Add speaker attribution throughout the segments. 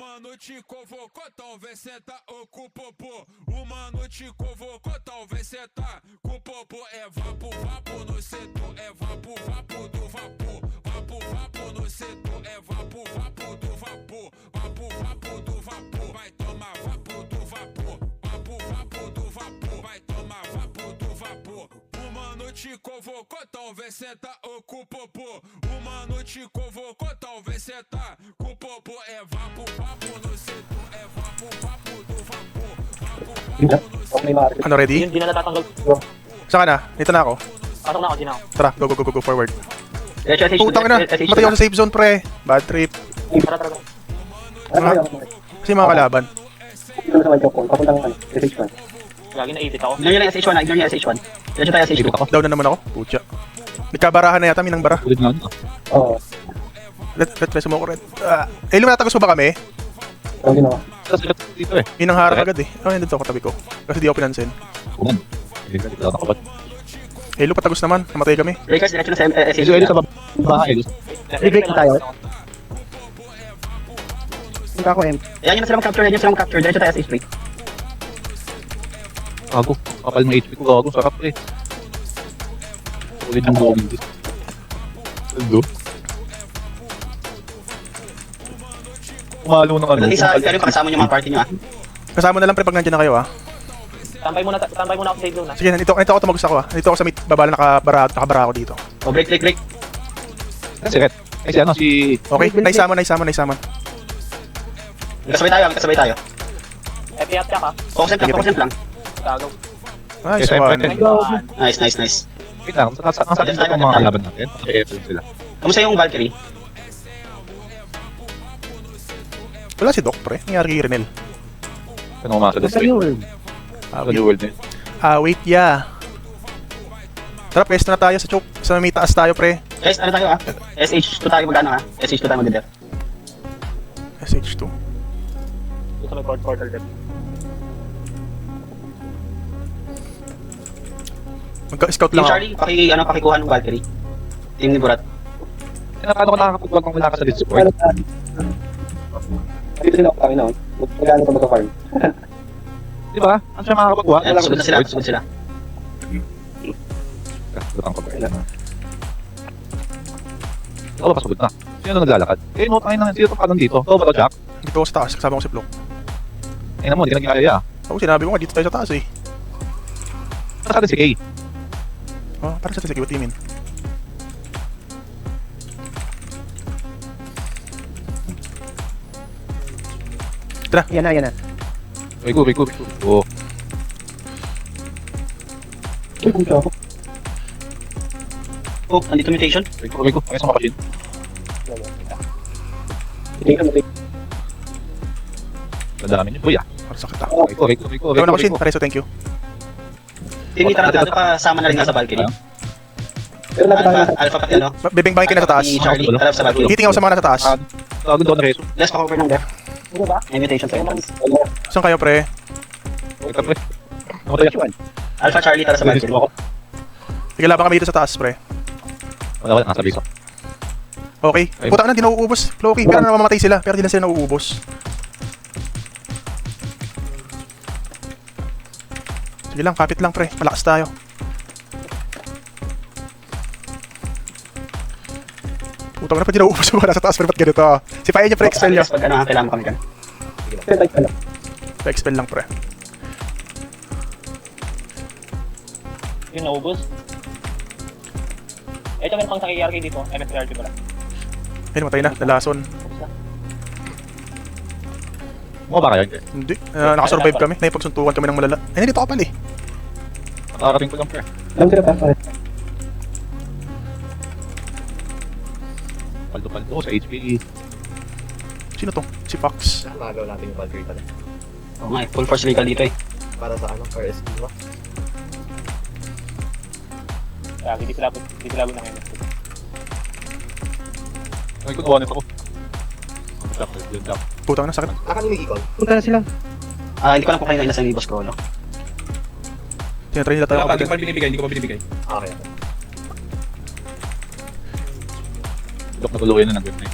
Speaker 1: mano te convocou, então vem sentar com o popô. O mano te convocou, então vem sentar com o popô. É vapo, vapo no setor, é vapo, vapo do vapor. Vapo, vapo no setor, é vapo, vapo do vapor. Vapo, vapo do vapor, vai tomar vapo do vapor. Vapo, vapo do vapor, vai tomar vapo do vapor. O mano te convocou, então vem sentar com o popô. O mano te convocou, então vem sentar com o popô. É vapo, vapo no setor, é vapo, vapo do vapor. Vapo, vapo no setor.
Speaker 2: Ano, ready?
Speaker 3: Hindi na natatanggal.
Speaker 2: Saan ka na? Dito na ako.
Speaker 3: Pasok na ako, di na ako.
Speaker 2: Tara, go, go, go, go, go, forward.
Speaker 3: SH2,
Speaker 2: Putang na,
Speaker 3: SH2
Speaker 2: matay ako sa safe zone, pre. Bad trip.
Speaker 3: Tara, tara.
Speaker 2: Kasi mga kalaban.
Speaker 3: Lagi na ipit ako.
Speaker 4: Ignore nyo lang SH1 na, ignore nyo SH1. Diretso tayo SH2.
Speaker 2: Down na naman ako. Pucha. Nagkabarahan na yata, minang bara.
Speaker 5: Ulit na ako.
Speaker 4: Oo.
Speaker 2: Let's mo ko red. Lumatagos mo ba kami?
Speaker 4: Huwag na ako.
Speaker 5: Tapos dito eh.
Speaker 2: Minang harap agad eh. Oh, nandito ako katabi ko. Kasi di ako pinansin.
Speaker 5: Kuman. Hindi ka dito nakabat.
Speaker 2: Patagos naman. Namatay kami.
Speaker 4: Breakers, diretso na sa
Speaker 5: Ito
Speaker 4: SH2.
Speaker 5: sa baba.
Speaker 4: I-break na tayo. Punta ako M. Ayan yun na sila mag-capture, yan sila mag-capture. Diretso tayo SH3.
Speaker 5: Gago. Kapal ng HP ko. Gago. Sarap eh. Ulit ng buong dito. Saldo. Kumalo ng ano.
Speaker 4: Isa, kayo pakasama nyo mga party nyo ah.
Speaker 2: Kasama na lang pre pag nandiyan na kayo ah.
Speaker 3: Tambay muna ako sa zone na.
Speaker 2: Sige, nandito ako tumagos ako ah. Nandito ako sa mid babala nakabara ako dito.
Speaker 4: O break, break, break.
Speaker 5: Kasi red. Kasi ano si...
Speaker 2: Okay, naisama.
Speaker 4: Kasabay tayo.
Speaker 3: FP ka.
Speaker 4: Focus lang.
Speaker 3: Tagaw.
Speaker 2: Nice
Speaker 5: Yes,
Speaker 2: one.
Speaker 5: I'm
Speaker 4: Nice.
Speaker 5: Wait lang. Ang sa atin dito ang mga kalaban natin. Kasi sila.
Speaker 4: Kamusta yung Valkyrie?
Speaker 2: Wala si Doc pre. Nangyari kay Renel.
Speaker 5: Kano kumasa doon? Sa New World eh.
Speaker 2: Wait, yeah. Tara, pwesto na tayo sa choke. Sa may taas tayo pre.
Speaker 4: Guys, ano tayo ah? SH2 tayo mag-ano ah? SH2 tayo mag-der.
Speaker 2: SH2.
Speaker 3: Ito may portal dito.
Speaker 2: Magka-scout
Speaker 4: Team
Speaker 2: lang ako.
Speaker 4: Charlie, pakikuha ng Valkyrie. Team ni Burat.
Speaker 5: Paano ka nakakapagwag kung wala ka sa lead support?
Speaker 4: Dito sila ako na. Magkano pa mag-farm?
Speaker 5: Di ba? Ano siya makakapagwag?
Speaker 4: Ayan, sugod sila.
Speaker 5: Lutang ko ba? Ikaw ba pasugod na? Sino naglalakad? Eh, no, tayo na. Sino pa dito? Ikaw ba to, Jack?
Speaker 2: Dito ako sa taas. Kasama ko si Flock.
Speaker 5: Eh naman, hindi ka nagkakaya.
Speaker 2: Ako sinabi mo nga dito tayo sa taas eh.
Speaker 5: Nasa atin si Kay.
Speaker 2: Oh, parang sa security min. Tara.
Speaker 4: Yan na.
Speaker 5: May go. Oo.
Speaker 4: Oh, andito mutation.
Speaker 5: May go. May sa machine. Nadami niyo. Uy, ah.
Speaker 2: Parang sakit ah.
Speaker 5: May go.
Speaker 2: Ikaw na machine. Pareso, thank you.
Speaker 4: Team ni Tarantado pa sama na rin sa Valkyrie. Alpha pati ano?
Speaker 2: Bibing-bangin ka na sa taas.
Speaker 4: Ni Charlie, harap sa Valkyrie.
Speaker 2: Hitting ako sa mga nasa taas.
Speaker 5: Tawag doon na reso.
Speaker 4: Let's pa-cover ng def. May mutation sa entrance.
Speaker 2: Saan kayo pre?
Speaker 5: Ito pre. Namatay ako.
Speaker 4: Alpha Charlie tara sa Valkyrie.
Speaker 2: Sige, laban kami dito sa taas pre.
Speaker 5: Wala, nasa base ako.
Speaker 2: Okay. Puta na, di nauubos. Floki, pero namamatay sila. Pero di na sila nauubos. Sige lang, kapit lang pre. Malakas tayo. Putang na pa di nauubos yung mga nasa taas. Pero ba't ganito? Sipahin niya pre, expel niya.
Speaker 4: Pag ano, kailangan mo kami kan.
Speaker 2: Pa-expel lang pre.
Speaker 3: Yung naubos. Ito meron pang sa KRK dito. MSRT pala.
Speaker 2: Ayun, matay na. Nalason.
Speaker 5: Mo ba kayo?
Speaker 2: Hindi. Nakasurvive kami. Naipagsuntukan kami ng malala. Ay, dito ka pala eh.
Speaker 5: Nakarating ko lang pre.
Speaker 4: Alam sila pa.
Speaker 5: Paldo sa HP.
Speaker 2: Sino to? Si Fox.
Speaker 6: Nagaw natin yung Valkyrie pala.
Speaker 4: Oo nga, full force vehicle dito eh.
Speaker 6: Para sa ano, for SQ ba?
Speaker 3: Hindi sila na ngayon.
Speaker 5: Ay, kutuwa nito ko.
Speaker 2: Putang na, sakit.
Speaker 6: Akala may ikaw.
Speaker 4: Punta na sila. Hindi ko alam kung kayo na ni Boss Crollo.
Speaker 2: Tinatry nila tayo.
Speaker 5: Hindi ko pa binibigay.
Speaker 6: Okay.
Speaker 5: Dok na tuluyan na ng group na yun.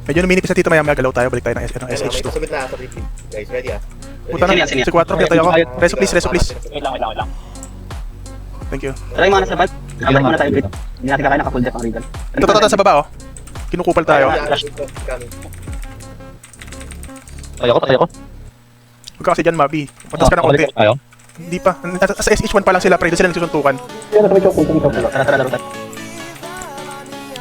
Speaker 2: Medyo numinipis na dito maya galaw tayo. Balik tayo ng
Speaker 6: May
Speaker 2: SH2.
Speaker 6: kasugod na sa retreat. Guys, ready ah.
Speaker 2: Puta na,
Speaker 4: Sino yan?
Speaker 2: si 4, kaya tayo ako. Reso please.
Speaker 3: Wait lang.
Speaker 2: Thank you.
Speaker 4: Try mo na sa bike. Kapag muna tayo, Brit. Hindi natin kakain naka-full deck ang Regal.
Speaker 2: Ito sa baba oh. Kinukupal tayo.
Speaker 5: Patay ako.
Speaker 2: Huwag ka kasi dyan, Mabi. Matas ka ng konti.
Speaker 5: Tayo.
Speaker 2: Hindi pa. Sa SH1 pa lang sila, pre. Doon sila nagsusuntukan.
Speaker 4: Tara, laro tayo.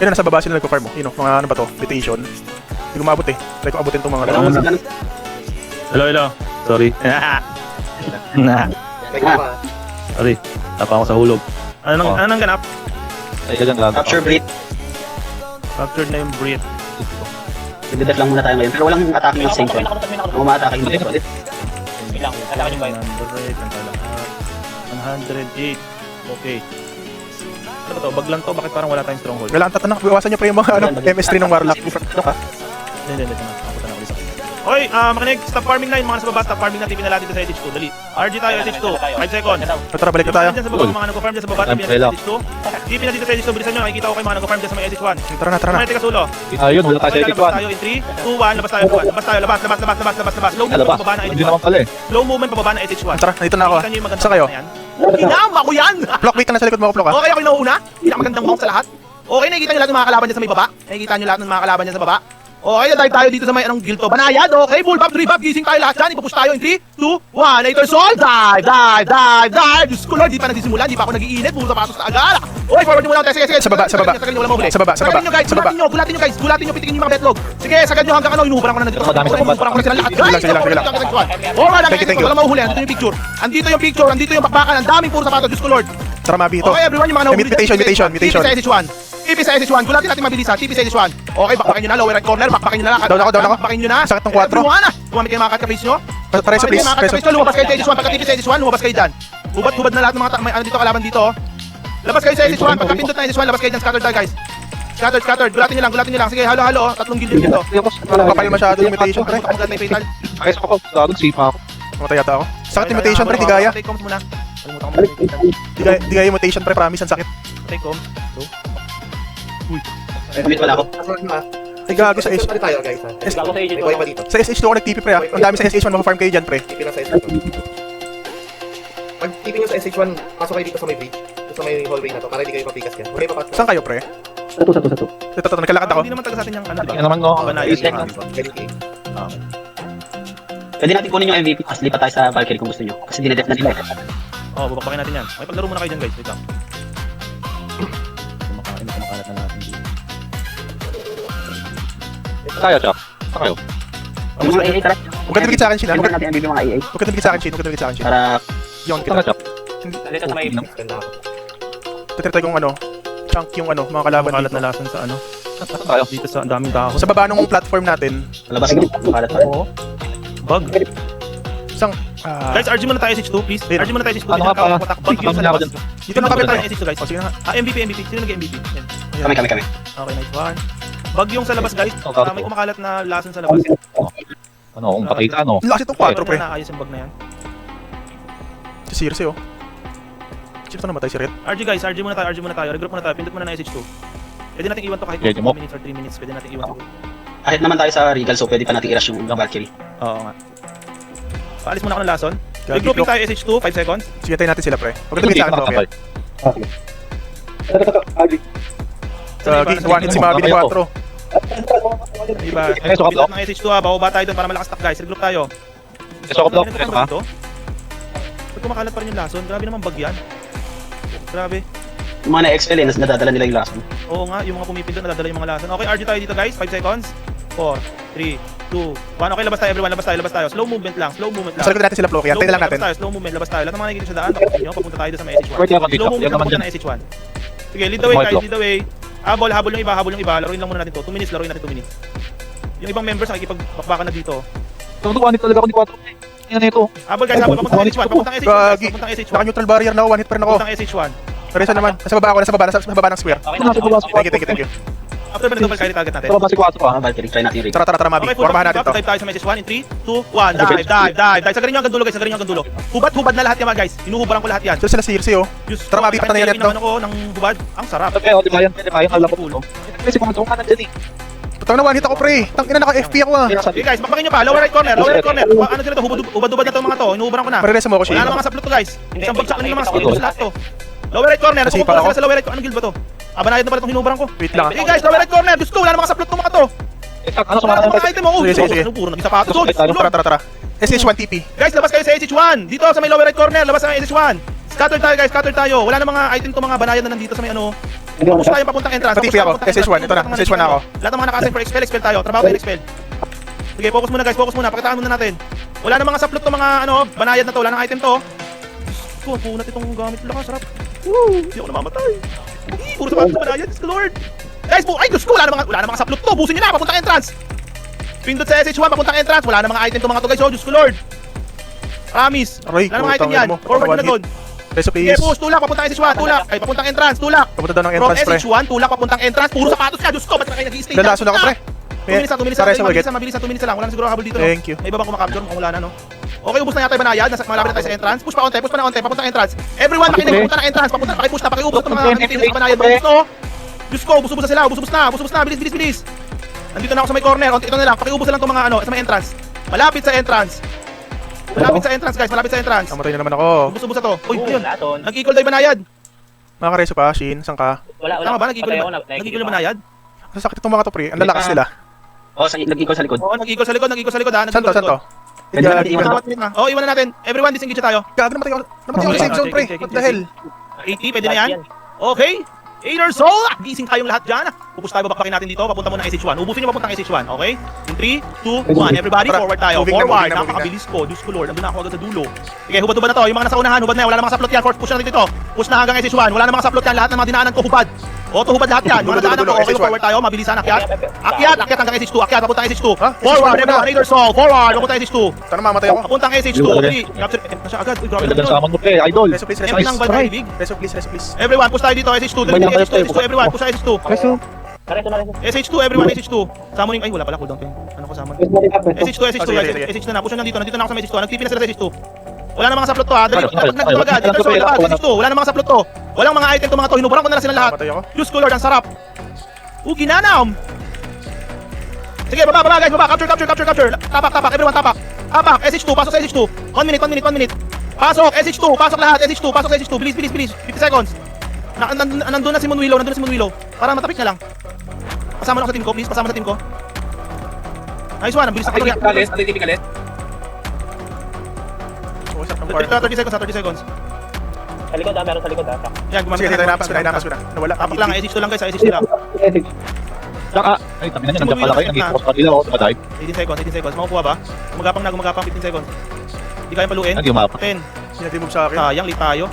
Speaker 2: Yan na, nasa baba sila nagpa-farm. Yun o, mga ano ba to? Mutation. Hindi ko maabot eh. Try ko abutin itong mga ano.
Speaker 7: Hello. Sorry. Sorry. Tapa ako sa hulog. Anong ganap?
Speaker 5: Ay, ka dyan lang.
Speaker 4: Capture Brit.
Speaker 7: Captured na yung breed.
Speaker 4: Nagdedef lang muna tayo ngayon. Pero walang attacking yung same one. Kung uma-attacking yung same one.
Speaker 3: Wait lang, kailangan yung bayan.
Speaker 7: 108. Okay. Ano ba to? Bag lang to? Bakit parang wala tayong stronghold?
Speaker 2: Kailangan tatanong. Iwasan niyo pa yung mga ano, MS3 ng Warlock. Ano ka?
Speaker 7: Hindi. Napunta na ulit sa Oy, makinig. Stop farming na yung mga nasa baba. Stop farming na. TP na natin sa SH2. Dali. RG tayo, SH2. 5 seconds.
Speaker 2: Tara, balik na tayo.
Speaker 7: Dyan sa baba, mga nag-farm dyan sa baba. TP na sa SH2. TP na dito sa SH2. Bilisan nyo. Nakikita ko kayo mga nag-farm dyan sa may SH1.
Speaker 2: Tara na.
Speaker 7: May tika sulo.
Speaker 5: Ayun, wala tayo sa
Speaker 7: Labas
Speaker 5: SH1.
Speaker 7: tayo in 3, 2, 1. Labas tayo. Labas. Slow movement
Speaker 5: Labas.
Speaker 7: pababa na
Speaker 5: Hindi
Speaker 7: SH1.
Speaker 5: naman pala eh.
Speaker 7: Slow movement pababa na SH1.
Speaker 2: Tara, nandito na ako.
Speaker 7: Nakikita nyo yung magandang
Speaker 2: Saan kayo?
Speaker 7: na yan? Inam! Ako yan!
Speaker 2: Flock, wait ka na sa likod mo ako, Flock ah.
Speaker 7: Okay, ako yung nauuna. Pinakamagandang mount sa lahat. Okay, nakikita nyo lahat ng mga kalaban dyan sa may baba. Nakikita nyo lahat ng mga kalaban dyan sa baba. Okay, dive tayo dito sa may anong gilto. Banayad, okay. Bull bab, 3 bab. Gising tayo lahat dyan. Ipapush tayo in 3, 2, 1. Later soul. Dive. Diyos ko Lord, di pa nagsisimula. Di pa ako nag-iinit. Puro sapatos na agala. Okay, forward nyo muna. Sige.
Speaker 2: Sa baba.
Speaker 7: Sagad nyo, wala mahuli.
Speaker 2: Sa baba.
Speaker 7: Sagadin nyo, guys. Gulatin nyo, pitikin nyo yung mga betlog. Sige, sagad nyo hanggang ano. Inuhubaran ko na nandito.
Speaker 5: Madami sa baba.
Speaker 7: Inuhubaran ko na sila lahat.
Speaker 2: Sige lang.
Speaker 7: Alright,
Speaker 2: Thank you.
Speaker 7: wala mahuhuli. Andito yung picture. Andito yung bakbakan. Ang daming puro sapatos. Diyos ko Lord.
Speaker 2: Tara, Mabi ito.
Speaker 7: Okay, everyone, yung mga nahuli.
Speaker 2: Mutation.
Speaker 7: TP sa SH1. Gulatin natin mabilisan. TP sa SH1. Okay, bakbakin nyo na. Lower right corner. Bakbakin nyo na.
Speaker 2: Down ako.
Speaker 7: Bakbakin nyo na.
Speaker 2: Sakit ng 4.
Speaker 7: Everyone, Tumamit kayo mga cut-base nyo.
Speaker 2: Preso, please.
Speaker 7: Lumabas kayo sa SH1. Pagka TP sa SH1, lumabas kayo dyan. Hubad na lahat ng mga ano dito kalaban dito. Labas kayo sa SH1. Pagka pindot na SH1, labas kayo dyan. Scattered tayo, guys. Scattered. Gulatin nyo lang. Sige, halo. Tatlong guild dito.
Speaker 2: Kapal masyado yung mutation, pre.
Speaker 5: Ayos ako. Gagod, sipa ako.
Speaker 2: Mamatay yata ako. Sakit yung mutation, pre. Di gaya.
Speaker 7: Take comms muna. Kalimutan ko muna.
Speaker 2: Di gaya yung mutation, pre. Promise, ang sakit.
Speaker 7: Take comms.
Speaker 4: Commit wala ako.
Speaker 2: Ay, gago sa SH.
Speaker 6: tayo guys ha.
Speaker 3: Bago sa agent
Speaker 6: May
Speaker 3: ko.
Speaker 6: buhay pa dito.
Speaker 2: Sa SH2 ako nag-TP, pre. Ang dami sa SH1. Mapafarm kayo dyan, pre.
Speaker 6: TP na sa SH1. Pag TP nyo sa SH1, pasok kayo dito sa may bridge. Dito sa may hallway na to, para hindi kayo mapikas yan. May papasok.
Speaker 2: Saan kayo, pre?
Speaker 4: Satu.
Speaker 2: Ito, nagkalakad ako.
Speaker 7: Hindi naman taga sa atin yung ano,
Speaker 5: Tingnan naman, no?
Speaker 7: Banayad.
Speaker 6: Ganito
Speaker 4: Pwede natin kunin yung MVP. Mas lipat tayo sa Valkyrie kung gusto nyo. Kasi dinedef na nila.
Speaker 7: Oh, babakbakin natin yan. May paglaro muna kayo dyan, guys. Wait lang. Kumakalat na natin dito.
Speaker 5: Tayo, Chak. Saan kayo?
Speaker 4: Yung mga AA, tara.
Speaker 2: Huwag ka tumigit sa akin, Shin.
Speaker 4: Kunin natin MVP mga AA.
Speaker 2: Huwag ka tumigit sa akin, Shin.
Speaker 4: Para
Speaker 2: Yon,
Speaker 5: Saan ka,
Speaker 2: kita.
Speaker 5: Chak?
Speaker 3: Dito sa may...
Speaker 6: Ganda ako.
Speaker 2: Tatry kong ano, chunk yung ano, mga kalaban
Speaker 7: Kumakalat
Speaker 2: dito.
Speaker 7: na lason sa ano.
Speaker 5: Saan tayo?
Speaker 7: Dito sa ang daming dahon.
Speaker 2: Sa baba nung platform natin,
Speaker 4: labas ko. Makalat pa.
Speaker 7: Oo. Bug.
Speaker 2: isang...
Speaker 7: Guys, RG muna tayo SH2, please.
Speaker 2: Ayun.
Speaker 7: RG muna tayo SH2.
Speaker 5: Ano nga pala?
Speaker 7: Bug yung sa
Speaker 5: Ano ako
Speaker 7: labas.
Speaker 5: dyan?
Speaker 2: dito na kapit tayo.
Speaker 7: SH2, guys.
Speaker 2: O, sige na nga.
Speaker 7: MVP. Sino nag-MVP? Yan.
Speaker 4: Kami.
Speaker 7: Okay, nice one. Bug yung sa labas, guys.
Speaker 5: Oh, gago.
Speaker 7: May kumakalat na lason sa labas.
Speaker 5: Ano, kung pakita, ano?
Speaker 2: Ang lakas itong 4, pre.
Speaker 7: Naayos yung bug na yan.
Speaker 2: Si Circe, oh. Sino to namatay si Red?
Speaker 7: RG guys, RG muna tayo. Regroup muna tayo. Pindot muna na SH2. Pwede natin iwan to kahit
Speaker 5: Pwede
Speaker 7: 2
Speaker 5: mo.
Speaker 7: minutes or 3 minutes. Pwede natin iwan to.
Speaker 4: Kahit naman tayo sa Regal, so pwede pa natin i-rush yung Valkyrie.
Speaker 7: Oo nga. Paalis muna ako ng lason.
Speaker 2: Gagi,
Speaker 7: Regrouping
Speaker 2: Flock.
Speaker 7: tayo SH2, 5 seconds.
Speaker 2: Sige, tayo natin sila, pre. Huwag ka tumigit sa akin, Flock.
Speaker 5: Nakakapal.
Speaker 2: Gagi, one hit si Mabi ni 4.
Speaker 7: Diba?
Speaker 5: Ay, so,
Speaker 7: Pindot ng SH2 ha. Bababa tayo doon para malakas tak guys. Regroup tayo.
Speaker 5: Gusto ko block.
Speaker 7: Ano
Speaker 5: Gusto ka?
Speaker 7: dito? Ba't kumakalat pa rin yung lason? Grabe naman bug yan. Grabe.
Speaker 4: Yung mga na-expel nadadala nila yung last one.
Speaker 7: Oo nga, yung mga pumipindot nadadala yung mga lason. Okay, RG tayo dito guys. 5 seconds. 4, 3, 2, 1. Okay, labas tayo everyone. Labas tayo. Slow movement lang.
Speaker 2: Sa likod natin sila, Flock. Yan, tayo na lang natin.
Speaker 7: Slow movement, labas tayo. Lahat ng mga nakikita sa daan, tapos nyo, papunta tayo doon sa may SH1.
Speaker 5: Pwede ako dito.
Speaker 7: Slow movement
Speaker 5: Yan naman
Speaker 7: papunta
Speaker 5: dyan.
Speaker 7: na SH1. Sige, lead the way guys, lead the way. Habol yung iba. Laruin lang muna natin to. 2 minutes, laruin natin 2 minutes. Yung ibang members nakikipagpakbakan na dito.
Speaker 5: Tutukuhan talaga ako ni 4. Yan na ito.
Speaker 7: Habol guys, habol. Papuntang SH1, papuntang SH1.
Speaker 2: Gagi.
Speaker 7: Papuntang SH1.
Speaker 2: Naka-neutral barrier na ako. One hit pa rin ako.
Speaker 7: Papuntang SH1.
Speaker 2: Pero isa naman. Nasa baba ng square.
Speaker 3: Okay na.
Speaker 2: Thank you.
Speaker 7: After ba double carry target natin?
Speaker 5: Ito ba si 4
Speaker 4: Ah, Valkyrie, try natin yung Regal.
Speaker 2: Tara, Mabi.
Speaker 7: Okay, full
Speaker 2: Formahan natin to.
Speaker 7: dive tayo sa message 1 in 3, 2, 1. Dive. Sagarin nyo hanggang dulo guys, Hubad na lahat yan mga guys. Hinuhubaran ko lahat yan.
Speaker 2: Sila Circe, oh.
Speaker 7: Diyos
Speaker 2: Tara,
Speaker 7: ko,
Speaker 2: Mabi, patayin
Speaker 7: kahit
Speaker 2: natin to.
Speaker 7: ano ko ng hubad, ang sarap.
Speaker 5: Okay, di ba yan? Alam ko. Kasi kung ito ka nandiyan eh.
Speaker 2: Putang na one hit ako pre. Tang ina naka-FP ako ah.
Speaker 7: Okay guys, bakbakin nyo pa. Lower right corner, lower right corner. Ano sila to? Ubad-ubad na to mga to. Inuubaran ko na.
Speaker 2: Marireso mo ako
Speaker 7: Wala
Speaker 2: siya.
Speaker 7: na mga saplot to guys. Isang bagsak na yung mga skill sa lahat to. Lower right corner.
Speaker 2: Nasipa
Speaker 7: Nasipa
Speaker 2: ako.
Speaker 7: sila sa lower right corner. Anong guild ba to? Banayad na pala itong hinubaran ko.
Speaker 2: Wait lang ah.
Speaker 7: Okay guys, lower right corner. Diyos ko, wala na mga saplot to mga to.
Speaker 5: Ano sa
Speaker 7: Wala na
Speaker 5: mga
Speaker 7: mga item. Oh,
Speaker 2: Sige, sige, sige.
Speaker 7: puro naging sapatos. Oh,
Speaker 2: Tara. SH1 TP.
Speaker 7: guys, labas kayo sa SH1. Dito sa may lower right corner, labas sa may SH1. Scatter tayo guys, scatter tayo. Wala na mga item to mga banayad na nandito sa may ano. Tapos tayo papuntang entrance.
Speaker 2: Pati ako, SH1, ito na, SH1 na ako.
Speaker 7: Lahat ng mga naka-assign for expel tayo. Trabaho tayo expel. Sige, focus muna guys, focus muna. Pakitaan muna natin. Wala na mga saplot to mga ano, banayad na to. Wala na item to. Ito, punat itong gamit ko lang. Sarap. Hindi ako namamatay. Puro sapatos banayad. Diyos ko Lord. Guys, ay Diyos ko, wala na mga saplot to. Busin nyo na, papuntang entrance. Pindot sa SH1, papuntang entrance. Wala na mga item to mga to guys. Oh, Diyos ko Lord. Promise.
Speaker 2: Aray,
Speaker 7: Wala na mga item
Speaker 2: putang
Speaker 7: yan.
Speaker 2: mo.
Speaker 7: Forward
Speaker 2: One
Speaker 7: na doon.
Speaker 2: Reso
Speaker 7: Sige,
Speaker 2: please.
Speaker 7: push, tulak, papuntang SH1, tulak. Ay, papuntang entrance, tulak.
Speaker 2: Papunta daw ng
Speaker 7: From
Speaker 2: entrance pre.
Speaker 7: SH1, tulak, papuntang entrance. Puro sapatos ka, Diyos ko, ba't na kayo nag-i-stay?
Speaker 2: Lalaso na ako pre.
Speaker 7: 2 minutes na,
Speaker 2: Reso ulit.
Speaker 7: mabilis na, wala na siguro habol dito. No?
Speaker 2: Thank you.
Speaker 7: May iba bang kumakapture kung wala na, no? Okay, ubos na yata yung banayad. Malapit na tayo sa entrance. Push pa na onte, papuntang entrance. Everyone, makinig, papunta ng entrance. Pakipush na, pakiubos na mga kanitin sa banayad. Ubos na, oh. Diyos ko, ubos na sila, ubos na, bilis. Nandito na ako sa may corner, onti ito na lang. Pakiubos na lang itong mga ano, sa may entrance. Malapit sa entrance, guys, malapit sa entrance.
Speaker 2: Namatay na naman ako.
Speaker 7: Ubos na to. Uy,
Speaker 3: Oo,
Speaker 7: yun.
Speaker 3: laton.
Speaker 7: Nag-equal tayo banayad.
Speaker 2: Makareso pa, Shin. Saan ka?
Speaker 3: Wala.
Speaker 7: Tama ba?
Speaker 3: Patay ako,
Speaker 7: Nag-equal yung banayad?
Speaker 2: Sasakit itong mga to pre. Ang lalakas nila.
Speaker 4: Oh, nag-ikot sa likod.
Speaker 7: Oo, nag-equal sa likod, ha?
Speaker 2: Saan to?
Speaker 4: Pwede natin iwan.
Speaker 7: Oo, iwan na natin. Everyone, disengage tayo.
Speaker 2: Gago namatay ako sa safe zone pre. What the hell?
Speaker 7: 80, pwede na yan. Okay. Aider Soul! Gising tayong lahat dyan. Pupus tayo, babakpakin natin dito. Papunta muna SH1. Ubusin nyo papuntang SH1, okay? In 3, 2, 1. Everybody,
Speaker 2: Tara,
Speaker 7: forward tayo.
Speaker 2: moving na,
Speaker 7: Forward.
Speaker 2: moving na.
Speaker 7: Napakabilis ko. Diyos ko Lord. Nandun na ako agad sa dulo. Sige, hubad-hubad na to. Yung mga nasa unahan, hubad na yan. Wala na mga saplot yan. Push na dito. Push na hanggang SH1. Wala na mga saplot yan. Lahat ng mga dinaanan ko, hubad. O, hubad lahat yan. Mga nadaanan ko. Okay, forward tayo. Mabilisan. Akyat hanggang SH2. Akyat, papuntang SH2.
Speaker 2: Ha?
Speaker 7: Forward,
Speaker 2: SH2
Speaker 7: everyone. Aider Soul. Forward. Papuntang SH2.
Speaker 2: Sana mamatay ako.
Speaker 7: Papuntang SH2. Capture. Siya agad. Uy, grabe
Speaker 5: Ganda
Speaker 7: naman
Speaker 5: sa
Speaker 7: yun.
Speaker 5: aman mo pre, idol.
Speaker 2: Reso please,
Speaker 7: Empty ng Valkyrie Big.
Speaker 2: Reso please.
Speaker 7: Everyone, push tayo dito, SH2, SH2, everyone, push sa SH2.
Speaker 3: Kareto na rin.
Speaker 7: SH2, everyone, SH2. Summoning, ay wala pala, cooldown to yun. Ano ko summon? SH2, guys, SH2 na, push na dito na ako sa SH2, nagtipi na sila sa SH2. Wala na mga saplot to ha, dali, nagtulog agad, dito sa labas, SH2, wala na mga saplot to. Walang mga item to mga to, hinuburan ko na lang sila lahat.
Speaker 2: Mamatay ako.
Speaker 7: Diyos ko Lord, ang sarap. Ginanam. Sige, baba guys, baba, capture. Tapak, everyone tapak. SH2, pasok sa SH2. 1 minute. Pasok, SH2, pasok lahat, SH2, pasok sa SH2, bilis. 50 seconds. Nandun na si Moonwillow. Para matapik na lang. Pasama na ako sa team ko, please. Nice one, ang bilis na
Speaker 6: Atay TV kalit.
Speaker 2: Usap ng bar.
Speaker 7: 30 seconds.
Speaker 3: Sa likod meron sa likod
Speaker 7: Yan, gumamit
Speaker 2: Sige, napas ko na. Nawala.
Speaker 7: Tapak lang, SH2 lang guys, SH2 lang.
Speaker 5: Saka, ay, tabi na niya, nandiyan pala kayo, nag-focus pa sila ako sa madive.
Speaker 7: 18 seconds. Makukuha ba? Gumagapang 15 seconds. Hindi kayang paluin.
Speaker 5: Hindi umapa.
Speaker 7: 10.
Speaker 2: Sinatimove sa akin.
Speaker 7: Sayang, late tayo.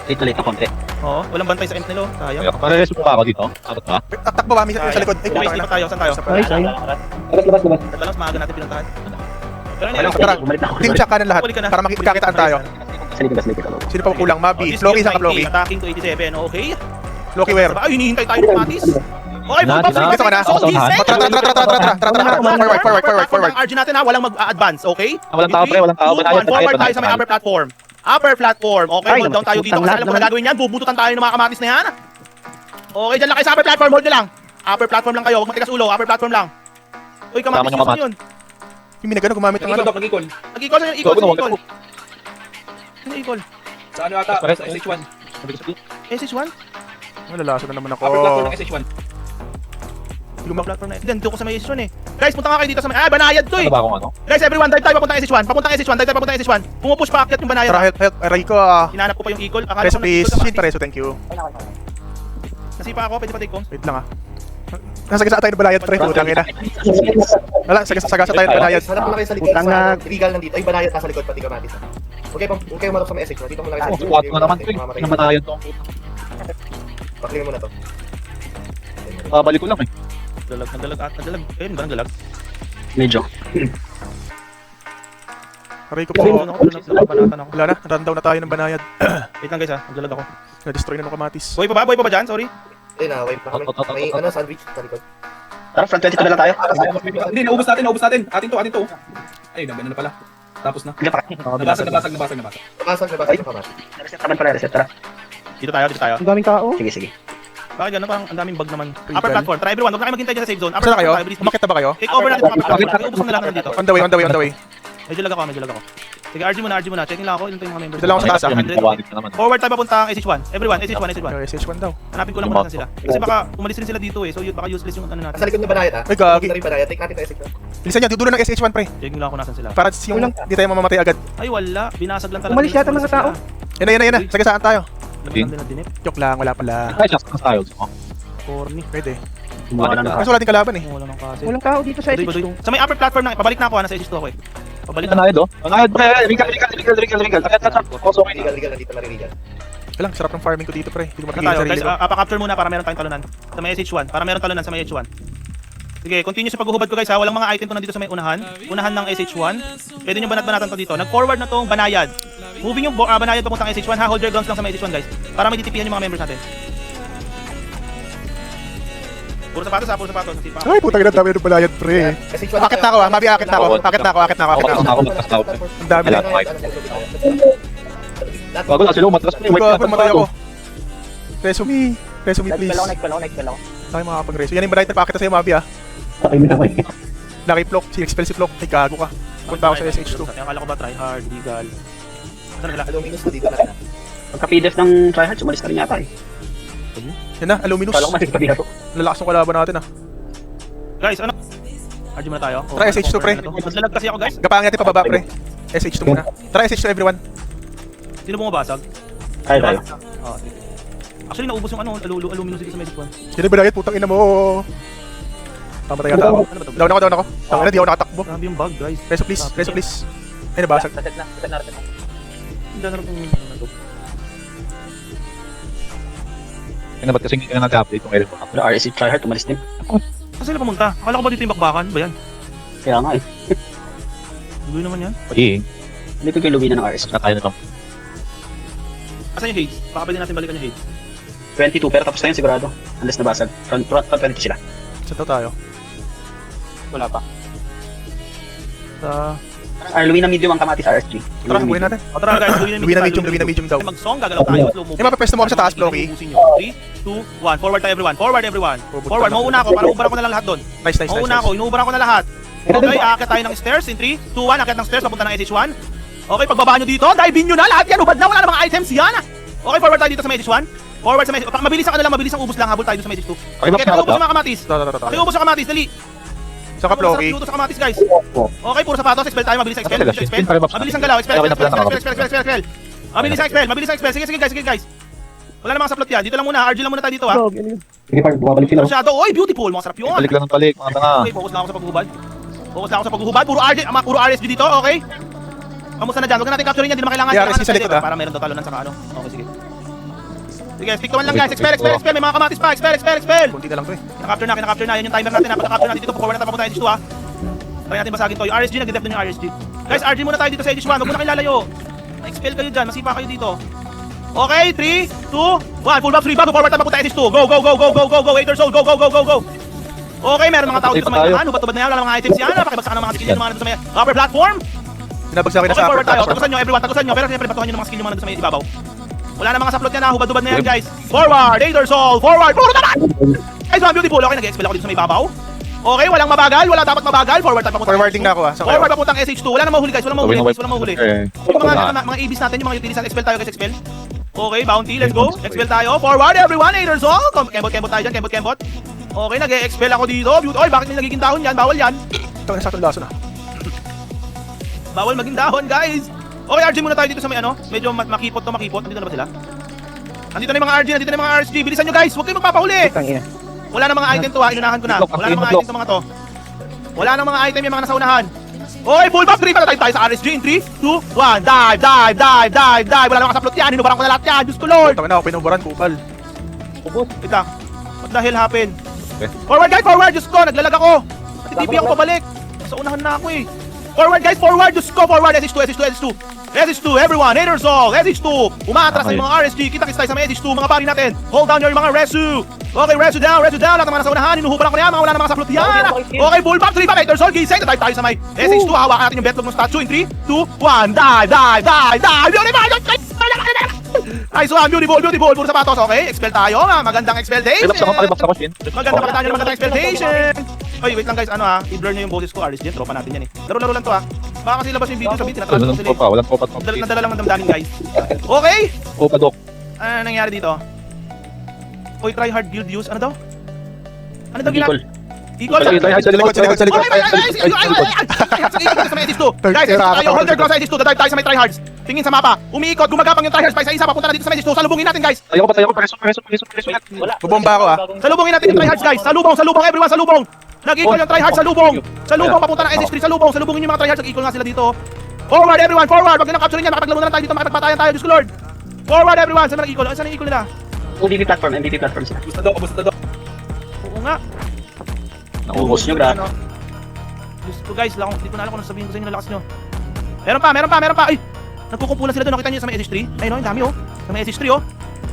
Speaker 4: Late na konti.
Speaker 7: Oo, walang bantay sa end nilo. Sayang.
Speaker 5: Kaya, pareres mo pa ako dito. Takot ba?
Speaker 2: Takbo ba? May sa likod. Ay,
Speaker 7: Okay,
Speaker 2: putang
Speaker 7: sino
Speaker 2: ina.
Speaker 7: tayo? Saan tayo?
Speaker 4: Labas.
Speaker 7: Tatalong, maaga natin pinuntahan. Pero
Speaker 2: Tara,
Speaker 7: anyway,
Speaker 4: Bumalik na ako.
Speaker 2: team check kanan lahat.
Speaker 7: Balik ka na.
Speaker 2: Para magkakitaan tayo.
Speaker 4: Sa likod.
Speaker 2: Sino pa kulang? Mabi.
Speaker 7: this
Speaker 2: Loki,
Speaker 7: game
Speaker 2: saan ka
Speaker 7: 90,
Speaker 2: Loki?
Speaker 7: Attacking to 87, okay.
Speaker 2: Loki, where?
Speaker 7: Ay, hinihintay tayo ng Matis. Okay,
Speaker 5: Dito
Speaker 7: full
Speaker 2: ka na. Tara. Forward.
Speaker 7: RG natin ha, walang mag-advance, okay?
Speaker 5: Walang tao, pre, walang tao. Banayad,
Speaker 7: Forward
Speaker 5: banayad,
Speaker 7: tayo sa may
Speaker 5: banayad.
Speaker 7: upper platform. Okay,
Speaker 4: Ay,
Speaker 7: hold down tayo dito kasi alam ko na
Speaker 4: naman.
Speaker 7: gagawin yan. Bubututan tayo ng mga kamatis na yan. Okay, dyan lang kayo sa upper platform, hold nyo lang. Upper platform lang kayo, huwag matigas ulo, upper platform lang. Uy,
Speaker 5: Tama
Speaker 7: kamatis
Speaker 5: yung kamatis.
Speaker 7: yun.
Speaker 2: Yung minagano gumamit ng ano.
Speaker 7: Nag-equal sa
Speaker 5: Ikaw,
Speaker 7: equal. Sino equal?
Speaker 6: Sa ano ata?
Speaker 5: Pares,
Speaker 6: SH1.
Speaker 7: SH1?
Speaker 2: Malalaso na naman ako.
Speaker 6: Upper platform ng SH1.
Speaker 7: Lumang platform na. Diyan, doon ko sa may SH1 eh. Guys, punta nga kayo dito sa may... banayad to eh.
Speaker 5: Ano ba akong ano?
Speaker 7: Guys, everyone, dive tayo papuntang SH1. Dive tayo papuntang SH1. Pumupush pa akyat yung banayad.
Speaker 2: Tara, help. Aray ko ah.
Speaker 7: Hinanap ko pa yung equal. Akala
Speaker 2: Reso
Speaker 7: ko
Speaker 2: please.
Speaker 7: nag-equal
Speaker 2: Shin,
Speaker 7: ka,
Speaker 2: pareso. Thank you.
Speaker 7: Nasipa ako, pwede pa take ko.
Speaker 2: Wait lang ah. Nasa gasa tayo ng balayad pre. Putang ina. Wala, sagasa tayo ng balayad.
Speaker 6: Hanap mo na kayo sa likod.
Speaker 4: Putang
Speaker 6: Sa
Speaker 4: na-
Speaker 6: illegal nandito. Ay, banayad nasa likod pati kamatis. Okay, huwag kayo manok sa may SH1. Dito mo na kayo sa
Speaker 5: Squat ko naman, pre. Namatayan to.
Speaker 6: Pakling mo na to.
Speaker 5: Babalik ko lang eh.
Speaker 7: Nagdalag. Ayun ba nagdalag?
Speaker 4: Medyo.
Speaker 2: Aray ko
Speaker 7: Oo,
Speaker 2: po.
Speaker 7: nakabanatan ako.
Speaker 2: Wala na. Rundown na tayo ng banayad.
Speaker 7: Wait lang guys ha, nagdalag ako.
Speaker 2: Na-destroy na ng kamatis.
Speaker 7: Boy pa ba dyan? Sorry.
Speaker 6: Ayun na, wipe na kami. May ano, sandwich sa likod.
Speaker 4: Tara, front 22 na lang tayo.
Speaker 8: Hindi, naubos natin. Atin to. Ay, nagano na pala. Tapos na.
Speaker 4: Sige pa.
Speaker 8: Nabasag.
Speaker 6: Nabasag na kamatis.
Speaker 4: Reset naman pala, reset. Tara.
Speaker 7: Dito tayo.
Speaker 4: Sige.
Speaker 7: Bakit gano'n? Parang ang daming bug naman.
Speaker 2: Regal.
Speaker 7: Upper platform. Try everyone. Huwag na kayo maghintay dyan sa safe zone. Upper
Speaker 2: Saan na kayo?
Speaker 7: platform tayo. Bilis.
Speaker 2: Umakit na ba kayo?
Speaker 7: Take over natin sa upper platform. Iubos na lang dito.
Speaker 2: On the way, on the way, on the way.
Speaker 7: Medyo lag ako. Sige, RG muna. Checking lang ako. Ilan yung mga members.
Speaker 2: Dito lang ako sa taas, ah.
Speaker 7: Forward tayo papuntang SH1. Everyone, SH1.
Speaker 2: SH1 daw.
Speaker 7: Hanapin ko lang kung saan sila. Kasi baka umalis rin sila dito eh. So baka useless yung ano natin.
Speaker 6: Sa likod ng banayat,
Speaker 2: Ay, gagi.
Speaker 6: Na rin banayat. Take natin sa SH1.
Speaker 2: Bilisan niya, dudulo ng SH1 pre.
Speaker 7: Checking lang kung nasan sila.
Speaker 2: Para yung hindi tayo mamamatay agad.
Speaker 7: Ay wala, binasag lang talaga.
Speaker 9: Umalis yata mga tao.
Speaker 2: Yan na. Sige, saan tayo?
Speaker 7: Dinip.
Speaker 2: Joke lang, wala pala.
Speaker 5: Ay, shots na tayo.
Speaker 7: Corny.
Speaker 2: Pwede.
Speaker 4: Wala na.
Speaker 2: Kaso wala din kalaban eh.
Speaker 7: Wala nang kasi.
Speaker 9: Walang tao dito sa
Speaker 7: Baduy.
Speaker 9: SH2.
Speaker 7: Sa may upper platform na, pabalik na ako, nasa SH2 ako eh. Pabalik
Speaker 5: Balik
Speaker 7: na.
Speaker 5: na tayo, do. Ang pre, Ringal. Also, okay.
Speaker 6: Legal, nandito maririgan.
Speaker 2: Lang, sarap ng farming ko dito pre. Hindi ko
Speaker 7: Ano
Speaker 2: matigil
Speaker 7: tayo?
Speaker 2: sa sarili
Speaker 7: Guys,
Speaker 2: ko.
Speaker 7: pa-capture muna para meron tayong talunan. Sa may SH1. Para meron talunan sa may SH1. Sige, continue sa paghuhubad ko guys ha. Walang mga item to nandito sa may unahan. Unahan ng SH1. Pwede nyo banat-banatan to dito. Nag-forward na tong banayad. Moving yung banayad papuntang SH1 ha. Hold your guns lang sa may SH1 guys. Para may titipihan yung mga members natin. Puro sapatos ha, puro sapatos.
Speaker 2: Ay, putang ina, dami ng balayad pre.
Speaker 6: SH1.
Speaker 2: Akit na ako ah, Mabi, akit na ako.
Speaker 5: Ako, magkas na ako.
Speaker 2: Ang dami na.
Speaker 5: Bago na sila, matras pa.
Speaker 2: Ikaw, matay ako. Resume please.
Speaker 3: Next spell ako.
Speaker 2: Tayo makakapag-resume. Yan yung balayad na pakita sa'yo, Mabi ah.
Speaker 4: Sakay mo naman.
Speaker 2: Naki-flock, si Flock. Ay, gago ka. Punta ako sa SH2.
Speaker 7: Akala ko ba try hard, legal. Saan sila?
Speaker 6: Aluminous na dito na rin.
Speaker 4: Pagka-PDF ng tryhard, sumalis na rin yata eh.
Speaker 2: Yan na, Aluminous.
Speaker 4: Kala ko malis pa dito.
Speaker 2: Lalakas ng kalaban natin ah.
Speaker 7: Guys, ano? RG muna tayo.
Speaker 2: Try SH2 pre.
Speaker 7: Madlalag kasi ako guys.
Speaker 2: Gapangin natin pababa pre. SH2 muna. Tara SH2 everyone.
Speaker 7: Sino bumabasag?
Speaker 4: Tayo tayo.
Speaker 7: Oh, sige. Actually, naubos yung ano, aluminum dito sa Magic 1.
Speaker 2: Yan yung balayad, putang ina mo. Pamatay yata ako.
Speaker 7: Ano ba to?
Speaker 2: Down ako. Tangina, di ako nakatakbo.
Speaker 7: Grabe yung bug, guys.
Speaker 2: Reso please. Ay, nabasag.
Speaker 3: Reset na.
Speaker 7: Hindi na rin yung to.
Speaker 5: Kaya ba't kasi hindi ka nag-update kung kailan
Speaker 4: Pero RSC tryhard, umalis din.
Speaker 7: Saan sila pumunta? Akala ko ba dito yung bakbakan? Ba yan?
Speaker 4: Kaya nga eh.
Speaker 7: Duloy naman yan.
Speaker 5: Pagiging,
Speaker 4: Hindi ko kayo lubinan ng RSC.
Speaker 5: na tayo na lang.
Speaker 7: Asan yung Hades? Baka pwede natin balikan yung Hades.
Speaker 4: 22, pero tapos na yun sigurado. Unless nabasag. Front 22 sila.
Speaker 2: Saan daw tayo?
Speaker 3: Wala pa.
Speaker 7: Sa...
Speaker 4: Lumina medium ang kamatis RSG.
Speaker 2: Tara, buhay natin.
Speaker 7: O tara guys,
Speaker 2: Lumina medium daw.
Speaker 7: Mag-song, gagalaw tayo. Slow mo.
Speaker 2: Eh, mapapwesto mo kami sa taas, Flocky.
Speaker 7: 3, 2, 1. Forward tayo everyone. Forward, mauuna ako. Para ubara ko na lang lahat doon.
Speaker 2: Nice.
Speaker 7: Mauuna ako. Inuubara ko na lahat. Okay, aakyat tayo ng stairs. In 3, 2, 1. Aakyat ng stairs. Papunta ng SH1. Okay, pagbaba nyo dito. Dive in nyo na. Lahat yan. Ubad na. Wala na mga items yan. Okay, forward tayo dito sa SH1. Forward sa SH1. Mabilis ang mabilis ang ubos lang. Habol tayo dito sa SH2. Okay, ubos yung mga kamatis. Okay, ubos yung kamatis. Dali.
Speaker 2: Saan ka, Flocky?
Speaker 7: Luto sa kamatis, guys. Okay, puro sapatos. Expel tayo. Mabilis ang expel. Mabilis ang galaw. Expel. Mabilis ang expel. Sige guys. Wala namang saplot yan. Dito lang muna. RG lang muna tayo dito ha.
Speaker 4: Sige pa, bumabalik sila.
Speaker 7: Shadow. Oy, beautiful. Mga sarap yun.
Speaker 5: Balik lang ng balik, mga tanga.
Speaker 7: Okay, focus lang ako sa paghuhubad. Puro RSG dito. Okay. Kamusta na dyan? Huwag na natin capturein yan. Hindi naman kailangan.
Speaker 2: Yeah, RSG sa likod, ha?
Speaker 7: Para meron daw talunan sa ano. Okay, sige. Sige, speak to one lang guys. Expel. May mga kamatis pa. Expel.
Speaker 2: Kunti na lang to eh.
Speaker 7: Nakapture na. Yan yung timer natin. Pagka-capture natin dito. Forward na tayo papunta sa SH2 ha. Try natin basagin to. Yung RSG, nag-def na yung RSG. Guys, RG muna tayo dito sa SH1. Huwag muna kayo lalayo. Expel kayo dyan. Masipa kayo dito. Okay, 3, 2, 1. Full box, 3 back. Forward tayo papunta sa SH2. Go. Haters all. Go. Okay, meron mga tao dito sa may unahan. Hubad na yan. Wala mga items yan. Pakibagsakan ng mga skill yung mga nandito sa may upper platform.
Speaker 2: Binabagsakin na
Speaker 7: Okay,
Speaker 2: sa
Speaker 7: forward tayo.
Speaker 2: upper.
Speaker 7: Tagusan nyo, everyone. Pero siyempre, batuhan nyo ng mga skill yung mga nandito sa may ibabaw. Wala na mga saplot yan ha. Hubad na yan, guys. Forward, haters all. Forward. Puro naman! Guys, mga beautiful. Okay, nag-expel ako dito sa may ibabaw. Okay, walang mabagal. Wala dapat mabagal. Forward tayo papunta.
Speaker 2: Forwarding na ako ah. Saan kayo?
Speaker 7: Forward papuntang SH2. Wala na mahuli guys. Walang mahuli. Yung mga ibis natin, yung mga utilities natin. Expel tayo guys, expel. Okay, bounty. Let's go. Expel tayo. Forward everyone. Haters all. Kembot tayo dyan. Kembot. Okay, nag-expel ako dito. Oy, bakit may nagiging dahon yan? Bawal yan.
Speaker 2: Ito na sa akin laso na.
Speaker 7: Bawal maging dahon, guys. Okay, RG muna tayo dito sa may ano. Medyo makipot. Nandito na ba sila? Nandito na yung mga RG. Nandito na yung mga RSG. Bilisan nyo guys. Huwag kayong magpapahuli. Wala na mga item to ha. Inunahan ko na. Wala na mga item to mga to. Wala na mga item yung mga nasa unahan. Okay, full box 3 para tayo sa RSG in 3, 2, 1. Dive. Wala na mga saplot yan. Hinubaran ko na lahat yan. Diyos ko Lord.
Speaker 2: Tangin na ako, pinuburan, kupal.
Speaker 7: Ita. What the hell happened? Forward guys, forward. Diyos ko, naglalag ako. Pati TP ako pabalik. Sa unahan na ako eh. Forward guys, forward. Diyos ko, forward. SH2, everyone. Haters all. SH2. Umaatras na yung mga RSG. Kita-kits tayo sa mga SH2. Mga pari natin. Hold down your mga resu. Okay, resu down. Lahat ng mga nasa unahan. Hinuhubaran ko na yan. Mga wala na mga saplot yan. Okay, full back. 3 pa. Haters all. Gising. Dive tayo sa may SH2. Hawakan natin yung betlog ng statue in 3, 2, 1. Dive. Nice one, beautiful, beautiful. Puro sapatos, okay? Expel tayo, magandang expeltation.
Speaker 5: Pakibaks ako, Shin.
Speaker 7: Maganda pa tayo ng magandang expectation. Oy, wait lang guys, ano ha? I-blur nyo yung boses ko, Aris Jen. Tropa natin yan eh. Laro-laro lang to ha. Baka kasi labas yung video sa beat. Tinatranslate ko
Speaker 5: Walang
Speaker 7: sila
Speaker 5: tropa, walang tropa.
Speaker 7: eh. Nadala lang ng damdamin guys. Okay?
Speaker 5: Tropa, Dok.
Speaker 7: Ano nangyari dito? Oy, try hard build use. Ano daw? Ano daw ginagawa? Equal.
Speaker 5: Sa likod, sa likod, sa likod.
Speaker 7: Sa may edits 2. Guys, tayo hold their cross edits 2. Dadive tayo sa may tryhards. Tingin sa mapa. Umiikot, gumagapang yung tryhards pa isa-isa. Papunta na dito sa may edits 2. Salubungin natin guys.
Speaker 5: Tayo ko, preso.
Speaker 3: Wala.
Speaker 2: Bubomba ako ah.
Speaker 7: Salubungin natin yung tryhards guys. Salubong everyone, salubong. Nag-equal yung tryhards, salubong. Salubong, papunta ng edits 3. Salubungin yung mga tryhards. Nag-equal nga sila dito. Forward everyone, forward. Wag nyo nang capture niya. Makapaglaro na lang tayo dito. Makapagpatayan tayo. Diyos ko Lord. Forward everyone. Saan nag-equal? Saan nag-equal nila?
Speaker 4: MVP platform sila.
Speaker 8: Bustado.
Speaker 7: Oo nga.
Speaker 4: Naubos nyo, grabe.
Speaker 7: Diyos ko guys, hindi ko na alam kung ano sabihin ko sa inyo, nalakas nyo. Meron pa. Ay! Nagkukumpulan sila doon, nakita nyo sa may SH3? Ayun o, yung dami o. Sa may SH3 o.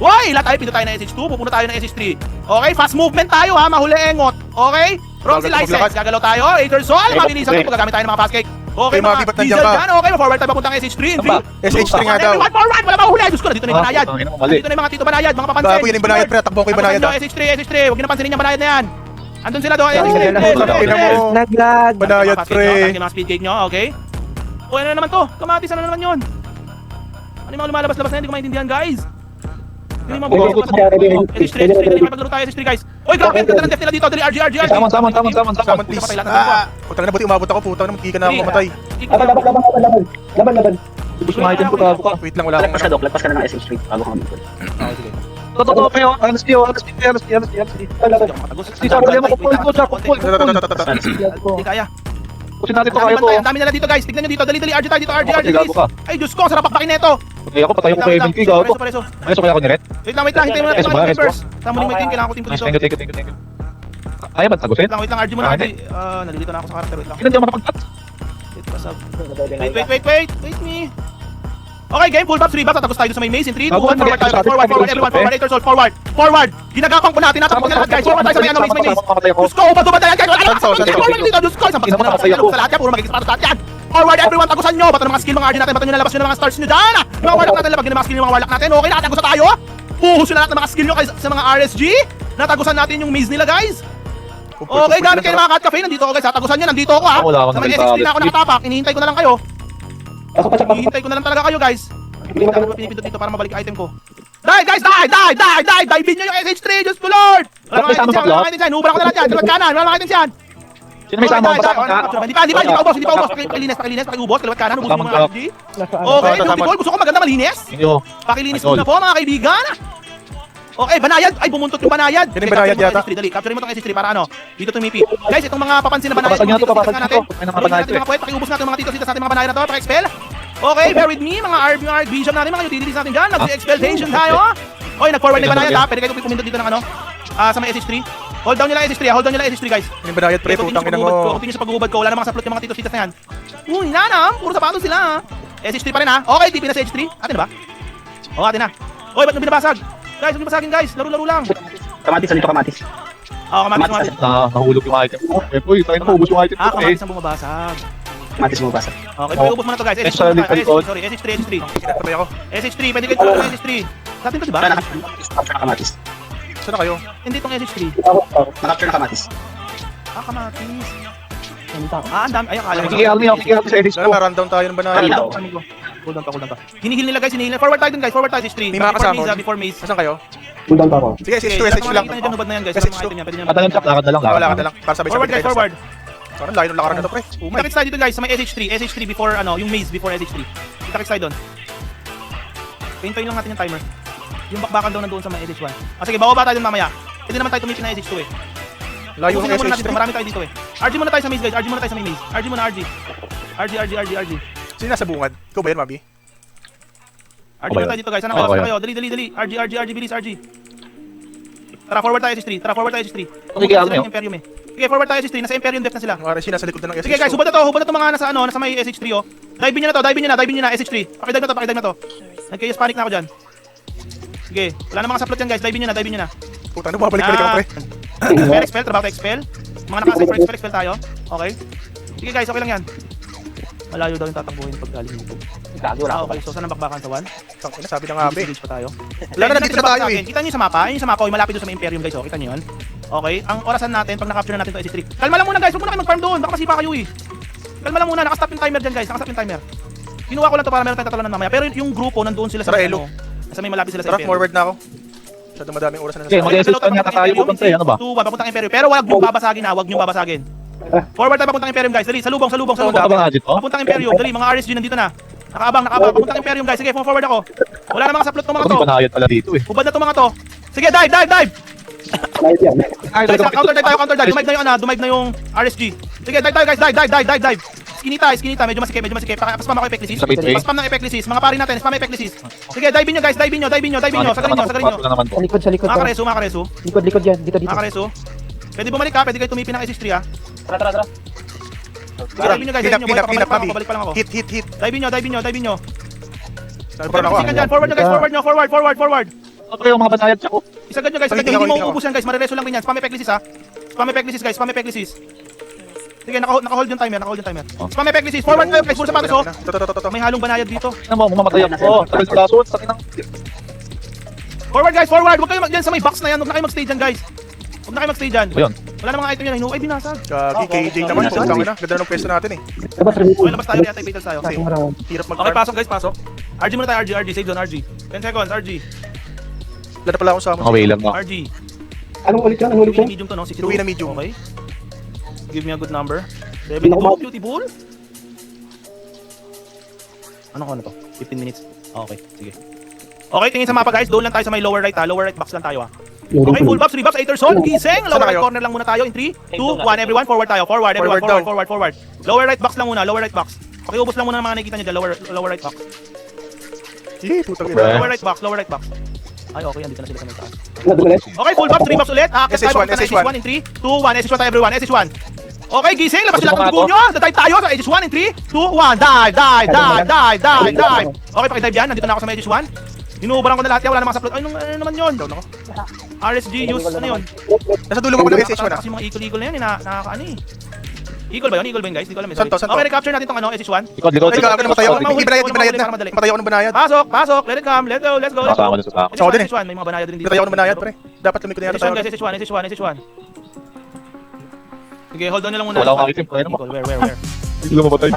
Speaker 7: Uy! Lahat tayo, pinto tayo ng SH2, pupunta tayo ng SH3. Okay, fast movement tayo ha, mahuli engot. Okay? Roxy license, gagalaw tayo. Aether Soul, mabilisan ito, pagagamit tayo ng mga fast cake. Okay,
Speaker 2: Mga bibat nandiyan
Speaker 7: diesel
Speaker 2: ka.
Speaker 7: dyan. Okay, forward tayo papuntang SH3 in 3.
Speaker 2: SH3 nga daw.
Speaker 7: Everyone forward! Wala mahuli! Diyos ko, nandito na yung banayad.
Speaker 5: Mali.
Speaker 7: Nandito na yung mga tito banayad, mga papansin.
Speaker 2: Bago yan yung banayad, pre. Takbo ko yung banayad ah.
Speaker 7: SH3. Huwag nyo napansinin yung banayad na yan. Andun sila doon.
Speaker 2: Tingnan mo. Banayad, pre.
Speaker 7: Mga speed cake nyo, okay? O, ano na naman to? Kamatis, ano na naman yun? Ano yung mga lumalabas-labas na yan? Hindi ko maintindihan, guys. Hindi yung mga SH3, maglaro tayo SH3, guys. Oy, grabe, ang ganda ng depth nila dito. Dali, RG.
Speaker 5: Saman.
Speaker 2: Saman please. Putang na buti umabot ako. Putang na magkika na ako mamatay.
Speaker 4: Laban.
Speaker 5: Ubus mga item ko, gago ka.
Speaker 2: Wait lang, wala akong
Speaker 4: Lagpas ka na ng SH3 bago ka mag-equal.
Speaker 5: Totoo kayo, LSP. Dito, problema ko, pull.
Speaker 7: Hindi kaya.
Speaker 5: Pusin natin to, kaya to.
Speaker 7: Ang dami nila dito, guys. Tignan nyo dito. Dali, RG tayo dito. RG,
Speaker 5: Gago ka.
Speaker 7: Ay, Diyos ko, sarap pakpakin nito.
Speaker 5: Patayo ko kay MK, gago.
Speaker 7: Preso.
Speaker 5: Ayos, kaya ko ni Red.
Speaker 7: Wait lang. Hintayin mo natin mga papers. Tama mo yung kailangan ko team ko dito.
Speaker 5: Thank you. Ayaw ba tagusin?
Speaker 7: Wait lang, RG muna. Nalilito na ako sa karakter. Wait lang.
Speaker 5: Hindi na makapag-cut.
Speaker 7: Wait me. Okay, game, full back, 3 backs, tatagos tayo sa may maze in 3, 2, 1, forward tayo, forward, everyone, forward, Aether Soul, forward. Ginagapang po natin, natakot na lahat guys, forward tayo sa may ano, maze. Diyos ko, ubad yan, guys, forward dito, Diyos ko, isang pagkakita na sa lahat yan, puro magiging sapatos lahat yan. Forward, everyone, tagusan nyo, bato ng mga skill mga RG natin, bato nyo nalabas nyo ng mga stars nyo dyan. Mga warlock natin, labagin ng mga skill ng mga warlock natin, okay, natagusan tayo. Puhus nyo na lahat ng mga skill nyo sa mga RSG. Natagusan natin yung maze nila, guys. Okay, gamit kayo ng mga cat cafe, nandito ako guys, tagusan nyo, nandito ako ha. Sa may SX3 na ako nakatapak, hinihintay ko na lang kayo. Hinihintay ko na lang talaga kayo guys. Hindi ko na pinipindot dito para mabalik yung item ko. Die guys, die! Dive nyo yung SH3, Diyos ko Lord! Wala mga items yan, hubaran ko na lahat yan, kaliwat kanan, wala mga items yan.
Speaker 5: Sino may sama?
Speaker 7: Hindi pa ubos, pakiubos, kaliwat kanan, ubusin mo mga RG. Okay, beautiful, gusto ko maganda malinis. Pakilinis ko na po mga kaibigan. Okay, banayad! Ay, bumuntot yung banayad!
Speaker 2: Yan yung banayad yata.
Speaker 7: Dali, capture mo itong SH3 para ano? Dito tumipi. Guys, itong mga papansin na banayad.
Speaker 5: Papasag nyo to. Ay, mga banayad
Speaker 7: Mga puwet, pakiubos natin mga titos dito sa ating mga banayad na to, paki-expel. Okay, bear with me, mga RB vision natin, mga utilities natin dyan. Nag-expeltation tayo. Okay, nag-forward na yung banayad ha. Pwede kayo pumindot dito ng ano? Sa may SH3. Hold down nyo lang SH3 ha. Hold down nyo lang SH3 guys.
Speaker 2: Yung banayad pre, putang ina mo.
Speaker 7: Continue sa pag-uubad ko. Wala namang saplot yung mga titos na yan. Hinanam. Puro sapatos sila ha. SH3 pa rin ha. Okay, TP na sa SH3. Atin na ba? Oo, atin na. Okay, ba't nang binabasag? Guys, huwag basagin guys. Laro-laro lang.
Speaker 4: Kamatis, dito kamatis.
Speaker 7: Oo, kamatis.
Speaker 5: Nahulog yung item. Uy, tayo na ubus yung item.
Speaker 7: Kamatis ang bumabasag.
Speaker 4: Kamatis mo basa.
Speaker 7: Okay, pag-ubos mo na to guys. SH3.
Speaker 2: Sabay ako.
Speaker 7: SH3, pwede kayo tulad ng SH3. Sa atin to diba?
Speaker 4: Nakapture na kamatis.
Speaker 2: Saan na kayo?
Speaker 7: Hindi itong SH3.
Speaker 4: Nakapture na kamatis.
Speaker 7: Kamatis. Ang dami. Ay, akala ko.
Speaker 5: Kikihalap sa edits ko.
Speaker 2: Rundown tayo ng banayad.
Speaker 7: Hold on pa. Hinihil nila guys, hinihil. Forward tayo dun guys, forward tayo SH3.
Speaker 2: May mga kasama.
Speaker 7: Before maze.
Speaker 2: Saan kayo?
Speaker 4: Cooldown pa ako.
Speaker 2: Sige, SH2 lang.
Speaker 7: Nakita nyo dyan, hubad na yan guys.
Speaker 2: SH2.
Speaker 5: Lakad na lang.
Speaker 2: Wala ka na lang. Para sabay-sabay
Speaker 7: Forward guys, forward.
Speaker 2: Parang layo ng lakaran na to pre.
Speaker 7: Kita-kits tayo dito guys, sa may SH3 before ano, yung maze before SH3. Kita-kits tayo doon. Hintayin lang natin yung timer. Yung bakbakan daw nandoon sa may SH1. Sige, bababa tayo dun mamaya. Hindi naman tayo tumipin na SH2 eh.
Speaker 2: Layo ng
Speaker 7: Ubusin muna natin
Speaker 2: SH3.
Speaker 7: to, marami tayo dito eh. RG muna tayo sa maze guys, RG muna tayo sa may maze. RG muna, RG. RG.
Speaker 2: Sino nasa bungad? Ikaw ba yan, Mabi?
Speaker 7: RG muna tayo dito guys, sana kayo. Dali. RG, bilis RG. Tara, forward tayo SH3. Imperium eh. Sige, forward tayo SH3. Nasa Imperium depth na sila.
Speaker 2: Mga Rashina sa likod na ng SH2.
Speaker 7: Sige guys, hubad na to mga nasa may SH3 oh. Dive nyo na SH3. Pakidive na to. Nagkayas panic na ako dyan. Sige, wala namang saplot yan guys, dive nyo na.
Speaker 2: Puta, ano bumabalik-balik ako pre?
Speaker 7: Expel, trabaho tayo expel. Mga naka-expel tayo. Okay. Sige guys, okay lang yan. Malayo daw yung tatakbuhin pag galing dito.
Speaker 3: Gago, wala ako.
Speaker 7: Okay, so saan ang bakbakan sa 1?
Speaker 2: Tangina, sabi ng abe.
Speaker 7: Village pa tayo.
Speaker 2: Wala na, nandito na tayo eh.
Speaker 7: Kita niyo sa mapa, ayun yung sa mapa, malapit doon sa may Imperium guys, oh. Kita niyo 'yon. Okay, ang orasan natin pag na-capture na natin 'to SC3. Kalma lang muna guys, huwag muna kayo mag-farm doon, baka masipa kayo eh. Kalma lang muna, naka-stop yung timer diyan guys, naka-stop yung timer. Kinuha ko lang to para meron tayong tatalunan mamaya, pero yung grupo nandoon sila sa
Speaker 2: Tara, Elo.
Speaker 7: Sa may malapit sila sa
Speaker 2: Tara,
Speaker 7: Imperium.
Speaker 2: forward na ako. Masyadong madaming oras na
Speaker 5: Okay,
Speaker 2: nasa.
Speaker 5: mag-SS pa yata tayo pupunta eh, ano ba?
Speaker 7: Tuwa, papuntang Imperium. Pero wag niyo babasagin ha, wag niyo babasagin. Forward tayo papuntang Imperium guys. Dali, salubong.
Speaker 5: Punta ba nga dito?
Speaker 7: Papuntang Imperium. Dali, mga RSG nandito na. Nakaabang. Papuntang Imperium guys. Sige, forward ako. Wala namang kasaplot ng mga
Speaker 5: Kasi
Speaker 7: to.
Speaker 5: banayad pala dito eh.
Speaker 7: Hubad na to mga to. Sige, dive.
Speaker 5: Ay,
Speaker 7: Guys, counter dive. Dumive na yung RSG. Sige, dive tayo guys. Dive. Skinita. Medyo masikip. Paspam ako Epeclisis.
Speaker 5: Sabay tray.
Speaker 7: Paspam ng Epeclisis. Mga pari natin, spam Epeclisis. Sige, dive nyo guys. Dive nyo. Sa galing nyo.
Speaker 5: Wala naman po.
Speaker 3: Sa likod.
Speaker 7: Mga kareso.
Speaker 3: Likod yan. Dito.
Speaker 7: Mga kareso. Pwede bumalik ha. Pwede kayo tumipi ng SH3 ha.
Speaker 3: Tara.
Speaker 7: Dive nyo guys.
Speaker 2: Clean up, Mabi.
Speaker 7: Pabalik pa lang ako.
Speaker 2: Hit.
Speaker 7: Dive nyo.
Speaker 2: Parang ako.
Speaker 7: Forward nyo guys. Forward.
Speaker 5: Okay, yung mga banayad siya ko.
Speaker 7: Isagad nyo guys. Hindi mo uubos yan guys. Marireso lang rin yan. Spam Epeclisis ha. Spam Epeclisis. Sige, naka-hold yung timer. Spam Epeclisis. Forward kayo guys. Puro sapatos oh.
Speaker 2: Ito.
Speaker 7: May halong banayad dito.
Speaker 5: Ano mo, mamatay ako. Tagal sa lason, sa kinang.
Speaker 7: Forward guys. Huwag kayo dyan sa may box na yan. Huwag na kayo mag-stay dyan guys.
Speaker 5: Ba yun?
Speaker 7: Wala namang item yan. Ay, binasag.
Speaker 2: Gagi, KJ naman. Tangina, ganda ng pwesto natin eh.
Speaker 7: Okay, labas tayo. React vitals tayo.
Speaker 2: Kasi, hirap
Speaker 7: Okay,
Speaker 2: mag-farm.
Speaker 7: pasok guys. RG muna tayo. RG. Save zone. RG. 10 seconds. RG.
Speaker 2: Wala na pala akong sama.
Speaker 5: Mga way lang ako.
Speaker 7: RG.
Speaker 3: Anong ulit yan?
Speaker 7: Medium to no? 62.
Speaker 2: Luwi na medium.
Speaker 7: Okay. Give me a good number. 72. Beautiful. Ano to? 15 minutes. Okay, sige. Okay, tingin sa mapa guys. Doon lang tayo sa may lower right ha. Lower right box lang tayo ha. Okay, full buffs, 3 buffs, 8 soul, gising. Lower right corner lang muna tayo. In 3, 2, 1, everyone. Forward tayo. Forward. Lower right box lang muna. Lower right box. Pakiubos lang muna ng mga nakikita nyo dyan. Lower right box.
Speaker 2: Sige, putang ina.
Speaker 7: Lower right box. Ay, okay. Andito na sila sa may taas. Okay, full buffs, 3 buffs ulit.
Speaker 2: SH1.
Speaker 7: In 3, 2, 1. SH1 tayo everyone. SH1. Okay, gising. Labas sila ng dugo nyo. Dive tayo sa SH1 in 3, 2, 1. Dive. Okay, pakidive yan. Nandito na ako sa may SH1. Inuubaran ko na lahat yan. Wala namang saplot. Ay, ano naman yun?
Speaker 2: Down ako.
Speaker 7: RSG use. Ano yun?
Speaker 2: Nasa dulo ko ng SH1 ah.
Speaker 7: Kasi mga eagle na yan. Nakakaano eh. Eagle ba yun guys? Hindi ko alam.
Speaker 2: Santo.
Speaker 7: Okay, recapture natin tong SH1.
Speaker 5: Likod.
Speaker 2: Ay, kaya namatay ako. Hindi banayad na. Matay ako ng banayad.
Speaker 7: Pasok. Let it come. Let's go.
Speaker 5: Kasama na sa sako.
Speaker 2: Ako din eh.
Speaker 7: SH1, may mga banayad rin dito.
Speaker 2: Matay ako ng banayad, pre. Dapat lumikot na yata
Speaker 7: SH1
Speaker 2: tayo.
Speaker 7: guys, SH1. Sige, hold on na lang muna.
Speaker 5: Wala akong item. Kaya naman.
Speaker 7: Eagle, where?
Speaker 5: Hindi ko mamatay.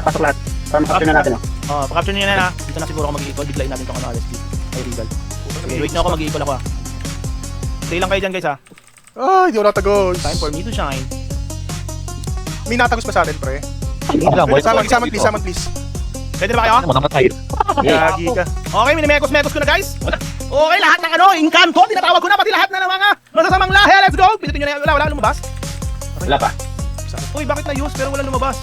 Speaker 4: Pasok lahat. Para makapin na natin.
Speaker 7: Pa-capture nyo yan ha. Dito na siguro ako mag-equal. Biglayin natin itong RSG. Ay, Regal. Okay, wait na ako, mag-equal ako ha. Stay lang kayo dyan guys ha.
Speaker 2: Ay, di wala tagos.
Speaker 7: Time for me to shine.
Speaker 2: May natagos pa sa atin, pre.
Speaker 5: Hindi lang, boy.
Speaker 2: Saman, please.
Speaker 7: Pwede na ba kayo?
Speaker 5: Ano mo namatay?
Speaker 2: Gagi ka.
Speaker 7: Okay, minimekos ko na guys. Okay, lahat ng Encanto, tinatawag ko na pati lahat na ng mga masasamang lahi. Let's go! Pinutin nyo na yan. Wala lumabas.
Speaker 4: Wala pa.
Speaker 7: Uy, bakit na-use pero wala lumabas?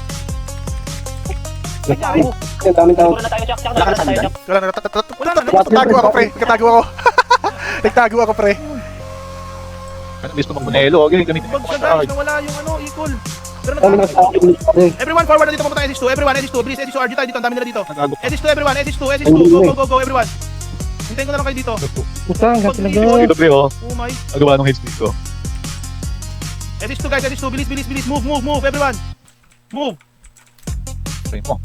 Speaker 3: Ang daming tao.
Speaker 4: Wala ka na sandal.
Speaker 2: Wala na, nagtatago ako, pre. Nagtago ako, pre.
Speaker 5: Ano gusto mong bunelo? Okay, ganito.
Speaker 7: Bag siya guys, nawala yung equal. Pero
Speaker 3: Ang
Speaker 7: nag-
Speaker 3: mga
Speaker 7: Everyone forward na dito pumunta SH2. Everyone SH2. Please SH2 RG tayo dito. Ang dami nila dito.
Speaker 5: Nagago.
Speaker 7: SH2 everyone. SH2. Go everyone. Hintayin ko na lang kayo dito.
Speaker 3: Putang,
Speaker 7: Pag
Speaker 3: talaga.
Speaker 7: video-
Speaker 5: Ito, pre, oh.
Speaker 7: Oh my.
Speaker 5: Nagawa ng HP ko.
Speaker 7: SH2 guys, SH2. Bilis. Move everyone. Move.
Speaker 5: Try mo.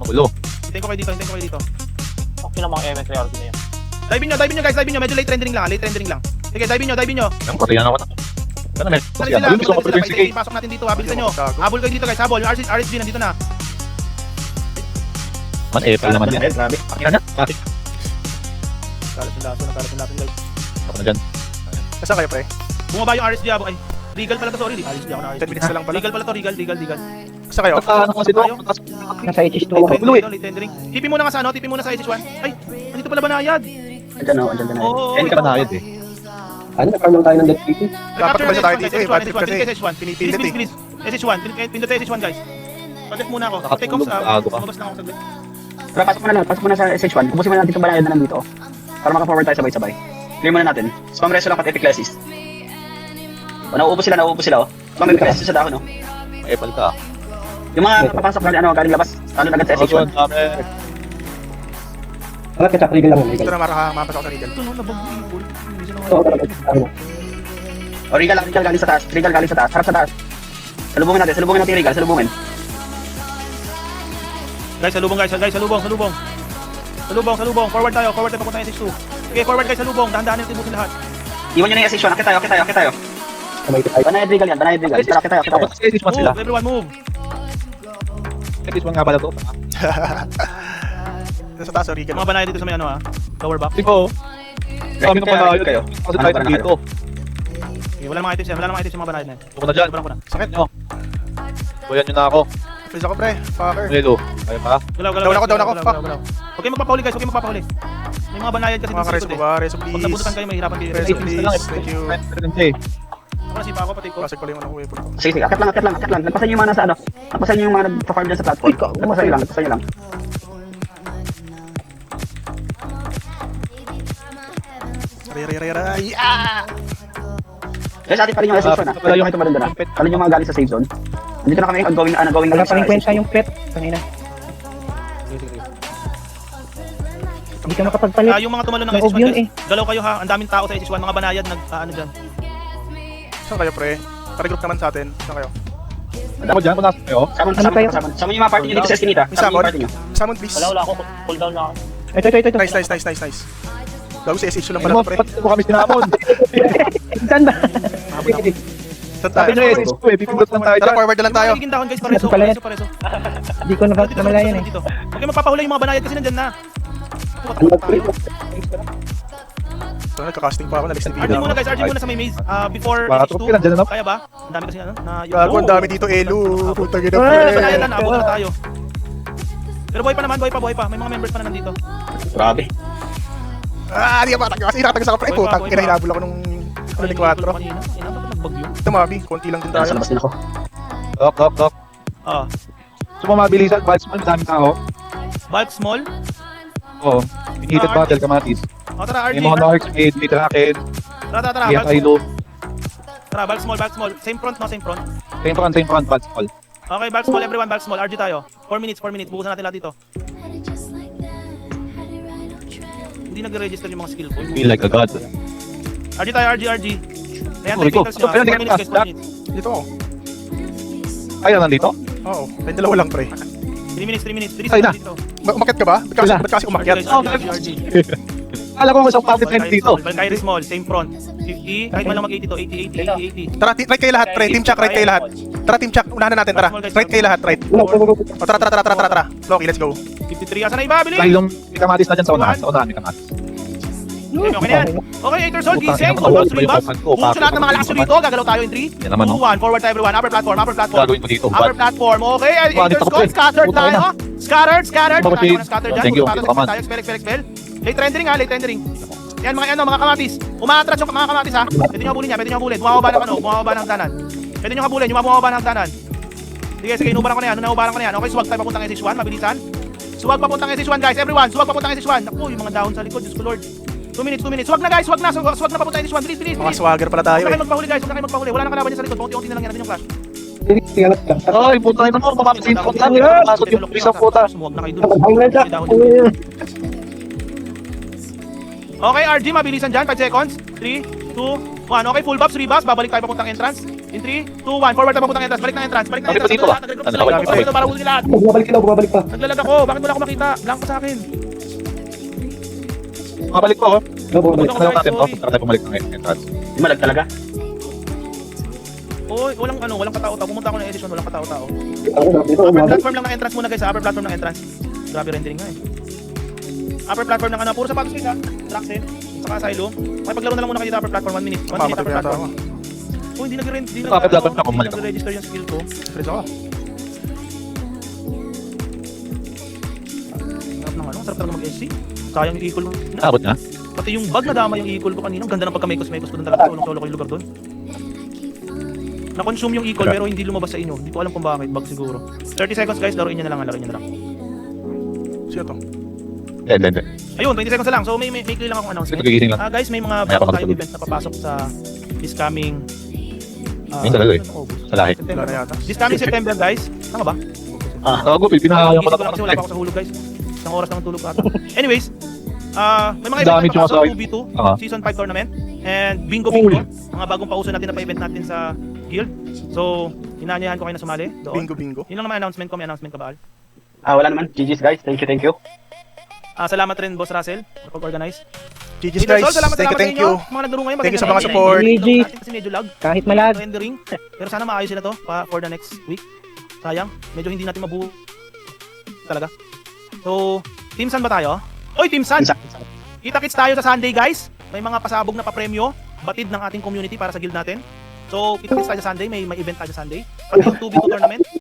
Speaker 5: Magulo.
Speaker 7: Hintayin ko kayo dito.
Speaker 3: Okay na mga MS priority na yan.
Speaker 7: Dive nyo guys. Medyo late rendering lang. Sige, dive nyo.
Speaker 5: Ang patay na ako na. Ano, men?
Speaker 7: Sali
Speaker 5: Kasi
Speaker 7: sila.
Speaker 5: ano, gusto ko
Speaker 7: Sila.
Speaker 5: pa
Speaker 7: Pasok natin dito. Bilisan nyo. Habol kayo dito guys. Habol. Yung RSG nandito na.
Speaker 5: Man, April naman yan.
Speaker 4: Grabe.
Speaker 5: Pakita na. Bakit?
Speaker 7: Kalat yung lason guys.
Speaker 5: Ako na dyan.
Speaker 2: Nasaan kayo, pre?
Speaker 7: Bumaba yung RSG abo. Ay, Regal pala to, sorry. RSG ako na
Speaker 2: 10 minutes na lang pala.
Speaker 7: Regal pala to, Regal.
Speaker 2: Nasaan kayo?
Speaker 5: Ano kasi ito?
Speaker 3: Nasa HS2 ako.
Speaker 7: Late tendering. Tipi muna sa tipi muna sa SH1. Ay, andito pala banayad.
Speaker 4: Andyan na.
Speaker 7: Oo.
Speaker 5: Hindi ka manayad eh.
Speaker 3: Ano, nagkaroon lang tayo ng death dito.
Speaker 2: Dapat kumain tayo dito eh. Bad trip kasi.
Speaker 7: SH1.
Speaker 2: Pinipilit eh.
Speaker 7: Bilis. SH1. Pindot sa SH1 guys. Contact muna ako. Take off sa
Speaker 5: Nakatulog,
Speaker 7: lumabas lang ako saglit.
Speaker 4: Pero pasok muna sa SH1. Ubusin muna natin itong banayad na nandito. Para maka-forward tayo sabay-sabay. Clear muna natin. Spam reso lang at Epiclesis. Nauubos sila oh. Spam Epiclesis sa dahon oh.
Speaker 5: April ka.
Speaker 4: Yung mga papasok na galing labas. Ano agad sa SH1.
Speaker 3: Bakit kita legal lang.
Speaker 2: Ito na makapasok sa Regal.
Speaker 7: Ito no, nabag-ipol.
Speaker 3: Oo, talaga. Ano?
Speaker 4: O Regal galing sa taas. Harap sa taas. Salubungin natin yung Regal.
Speaker 7: Guys, salubong guys, salubong. Salubong. Forward tayo papunta ng SH2. Okay, forward guys, salubong. Dahan-dahan yung tibusin lahat.
Speaker 4: Iwan nyo na yung SH1. Akit tayo. Banayad regal yan. Tara, akit tayo.
Speaker 5: Tapos sa SH1 sila.
Speaker 7: Move, everyone move.
Speaker 5: SH1 nga pala to.
Speaker 2: Nasa taas, sorry.
Speaker 7: Mga banayad dito sa may ano ha. Lower back.
Speaker 5: Tipo, kami na pala
Speaker 4: kayo.
Speaker 5: Kasi tayo dito.
Speaker 7: Okay, wala namang items yan. Wala namang items yung mga banayad na yan.
Speaker 5: Buko na dyan.
Speaker 7: Sobrang ko na.
Speaker 5: Sakit nyo. Buyan nyo na ako.
Speaker 2: Please ako, pre. Fucker.
Speaker 5: Lelo. Kaya pa?
Speaker 7: Galaw.
Speaker 2: Down ako. Fuck.
Speaker 7: Okay, magpapahuli guys. May mga banayad kasi
Speaker 2: Mga
Speaker 7: dito sa
Speaker 2: kareso
Speaker 7: likod
Speaker 2: ba? Reso,
Speaker 7: Pag
Speaker 2: please.
Speaker 7: nabunutan kayo, mahirapan kayo.
Speaker 2: Reso, please. Thank you.
Speaker 7: Ako nasipa ako, pati ko.
Speaker 2: Pasag pala yung ano ko eh.
Speaker 4: Sige, akit lang. Nagpasan yung mga nasa ano. Nagpasan yung mga nagpa-farm dyan sa platform. Nagpasan nyo lang.
Speaker 2: Ray. Ah!
Speaker 4: Guys, atin pa rin yung SH1 ha. Pwede kayo tumalanda na. Ano yung mga galing sa safe zone? Nandito na kami ongoing
Speaker 3: Wala pa rin kwenta yung pet. Kanina. Hindi ka makapagpalit.
Speaker 7: Yung mga tumalo ng
Speaker 3: Nag-off
Speaker 7: SH1
Speaker 3: yun
Speaker 7: guys. Galaw kayo ha. Ang daming tao sa SH1. Mga banayad ano dyan.
Speaker 2: Saan kayo, pre? Para-group naman sa atin. Saan kayo?
Speaker 5: Ako dyan, kung nasa kayo.
Speaker 4: Sama yung mga party nyo dito sa Eskinita. Sama yung party nyo.
Speaker 2: Summon, please.
Speaker 3: Wala ako. Cool down na ako. Ito.
Speaker 2: Nice. Gago sa SH lang pala, pre.
Speaker 5: Pati mo kami sinamon.
Speaker 3: Saan ba?
Speaker 2: Saan
Speaker 5: Sabi
Speaker 2: tayo?
Speaker 5: nyo SH2 eh, pipindot lang tayo
Speaker 2: Tara,
Speaker 5: dyan.
Speaker 2: forward na lang tayo.
Speaker 7: Magiging dahon guys. Pareso.
Speaker 3: Hindi ko namalayan eh.
Speaker 7: Dito. Okay, magpapahuli yung mga banayad kasi nandyan na.
Speaker 2: So, nagka-casting pa ako. Nalis na
Speaker 7: RG muna guys. RG muna sa may maze. Before
Speaker 5: Baka
Speaker 7: SH2.
Speaker 5: tropi, nandyan na.
Speaker 7: Kaya ba? Ang dami kasi ano.
Speaker 2: Gago, ang dami dito, Elu. Puta gina,
Speaker 7: Banayad
Speaker 2: pre.
Speaker 7: na. Abot na tayo. Pero buhay pa naman. Buhay pa. May mga members pa naman dito.
Speaker 4: Grabe.
Speaker 2: Ah, di ka patag. Kasi nakatagas ako, pre. Putang, kinahinabol ako nung ano ni 4.
Speaker 7: Kanina. Nagbagyo.
Speaker 2: Ito, Mabi. Konti lang din
Speaker 4: Sa
Speaker 2: tayo.
Speaker 4: labas din ako.
Speaker 5: Dok. So mabilisan, vibes mo, madaming tao.
Speaker 7: Bulk small.
Speaker 5: Oo. Heated battle, kamatis.
Speaker 7: Tara RG.
Speaker 5: May mga Narcs, may Kraken,
Speaker 7: Tara.
Speaker 5: may
Speaker 7: Bulk small.
Speaker 5: Hilo.
Speaker 7: Tara, bulk small. Same front, no? Same front.
Speaker 5: Same front, pads all.
Speaker 7: Okay, bulk small, everyone, bulk small. RG tayo. 4 minutes. Bukusan natin lahat dito. Hindi nag-register yung mga skill ko.
Speaker 5: Feel like a god.
Speaker 7: RG tayo, RG. Ayan,
Speaker 5: Sorry ko.
Speaker 7: technicals nyo. 4 minutes guys, 4 minutes.
Speaker 2: Dito ako.
Speaker 5: Ay, nandito?
Speaker 2: Oo. May dalawa lang, pre.
Speaker 7: 3 minutes. Bilis
Speaker 5: Ay, na.
Speaker 7: dito.
Speaker 2: Umakyat ka ba? Ba't kasi umakyat?
Speaker 7: RG.
Speaker 5: Alam ko isang party friend dito.
Speaker 7: Valkyrie small, same front. 50, kahit man lang mag-80 to. 80.
Speaker 2: Tara, right kayo lahat, pre. Team check, right kayo lahat. Tara, team check. Unahan na natin, tara. Right kayo lahat, right. O, tara. Loki, let's go.
Speaker 7: 53, asan na iba? Bilis!
Speaker 5: Dahil yung may kamatis na dyan sa unahan may kamatis.
Speaker 7: Okay na yan. Okay, 8 years old, gising.
Speaker 5: Putang,
Speaker 7: Almost 3
Speaker 5: ina,
Speaker 7: bucks.
Speaker 5: putang,
Speaker 7: Bukas lahat ng mga lakas dito. Gagalaw tayo in 3,
Speaker 5: Yan naman,
Speaker 7: 2, 1. Forward tayo everyone. Upper platform.
Speaker 5: Gagawin ko dito,
Speaker 7: Upper platform. Okay, 8 years
Speaker 5: Ako,
Speaker 7: old.
Speaker 5: pre.
Speaker 7: Scattered
Speaker 5: Puta
Speaker 7: tayo.
Speaker 5: na.
Speaker 7: Scattered.
Speaker 5: Ako,
Speaker 7: Tayo
Speaker 5: pre.
Speaker 7: na scattered dyan.
Speaker 5: Thank you.
Speaker 7: Puro
Speaker 5: Dito ka man.
Speaker 7: tayo. Expel. Late rendering ha, late rendering. Yan mga kamatis. Umaatras yung mga kamatis ha. Pwede nyo habulin. Bumababa ng hagdanan. Pwede nyo habulin, yung bumababa ng hagdanan. Sige, inubaran ko na yan. Okay, suwag tayo papuntang SH1, mabilisan. Suwag papuntang SH1 guys, everyone. Suwag papuntang SH1. Naku, yung mga dahon sa likod, Diyos ko Lord. 2 minutes. Suwag na guys, suwag na papuntang SH1. Bilis.
Speaker 2: Mga swagger pala tayo,
Speaker 7: Huwag na
Speaker 2: eh.
Speaker 7: kayo magpahuli guys, Wala nang kalaban dyan sa likod. Unti-unti na lang yan. Ano yung flash?
Speaker 5: Ay, puta na mo, mamapasin ko lang. Pasok yung isang puta.
Speaker 7: Sumuwag na kayo dun. Okay, RG, mabilisan dyan. 5 seconds. 3, 2, 1. Okay, full buffs, rebuffs. Babalik tayo papuntang entrance. In 3, 2, 1. Forward tayo papuntang entrance. Balik na entrance.
Speaker 5: Bakit pa dito, ah?
Speaker 7: Para huli lahat.
Speaker 3: Bumabalik pa.
Speaker 7: Naglalag ako. Bakit wala akong makita? Blanco sa akin.
Speaker 5: Mabalik po ako.
Speaker 3: Bumabalik.
Speaker 5: Alam natin to, tara tayo pumalik ng entrance.
Speaker 4: Malag talaga.
Speaker 7: Oy, walang katao-tao. Pumunta ako ng edition, walang katao-tao.
Speaker 3: Dito,
Speaker 7: Upper
Speaker 3: bumabalik.
Speaker 7: platform lang ng entrance muna guys. Upper platform ng entrance. Grabe rendering nga eh. Upper platform ng puro sapatos guys ha. Tracks eh. Saka asylum. Makipaglaro na lang muna kayo dito upper platform. 1 minute. 1 minute
Speaker 2: Papatag
Speaker 7: upper
Speaker 2: yata
Speaker 7: platform.
Speaker 2: ako.
Speaker 7: Oh, hindi
Speaker 5: Upper platform na, bumalik ako.
Speaker 7: nag-register yung skill ko.
Speaker 2: Press ako.
Speaker 7: Sarap talaga mag-SC. Sayang yung equal mo.
Speaker 5: Abot nga.
Speaker 7: Pati yung bag na dama yung equal ko kanina. Ang ganda ng pagka-mekos-mekos ko doon talaga. Solo ko yung lugar doon. Na-consume yung equal pero hindi lumabas sa inyo. Hindi ko alam kung bakit. Bag siguro. 30 seconds guys. Laruin nyo na lang.
Speaker 2: Sino to?
Speaker 5: Hindi.
Speaker 7: Ayun, 20 seconds na lang. So may clear lang akong announcement.
Speaker 5: Nagigising lang.
Speaker 7: Guys, may mga
Speaker 5: May
Speaker 7: bago
Speaker 5: ako
Speaker 7: tayong event na papasok sa this coming
Speaker 5: Ayun talaga eh.
Speaker 7: August.
Speaker 5: Sa lahi.
Speaker 2: Wala na yata.
Speaker 7: This coming September guys. Tama ba?
Speaker 5: Ako, pinahayang ko
Speaker 7: Gising
Speaker 5: na
Speaker 7: ko lang kasi wala pa ako sa hulog guys. Isang oras lang ang tulog ata. Anyways, may mga
Speaker 5: Dami
Speaker 7: event na papasok.
Speaker 5: sumasaway.
Speaker 7: 2v2,
Speaker 5: Aha.
Speaker 7: Season 5 tournament, and Bingo. Mga bagong pauso natin na pa-event natin sa guild. So, inaanyahan ko kayo na sumali doon.
Speaker 2: Bingo.
Speaker 7: Yun lang naman announcement ko. May announcement ka ba, Al?
Speaker 4: Wala naman. GG's guys. Thank you.
Speaker 7: Salamat rin, Boss Russell, for pag-organize.
Speaker 2: GG's
Speaker 7: Leader
Speaker 2: guys.
Speaker 7: Sol, salamat
Speaker 2: Thank
Speaker 7: sa
Speaker 2: you.
Speaker 7: inyo. Mga naglaro ngayon,
Speaker 2: Thank you sa
Speaker 7: maganda
Speaker 2: mga
Speaker 7: rin.
Speaker 2: support.
Speaker 3: GG.
Speaker 7: Kasi medyo lag.
Speaker 3: Kahit malag.
Speaker 7: To end the ring. Pero sana maayos sila to for the next week. Sayang, medyo hindi natin mabuo talaga. So, Team San ba tayo? Oy, Team San! Kita-kits tayo sa Sunday, guys. May mga pasabog na papremyo, batid ng ating community para sa guild natin. So, kita-kits tayo sa Sunday, may event tayo sa Sunday. Pati yung 2v2 tournament.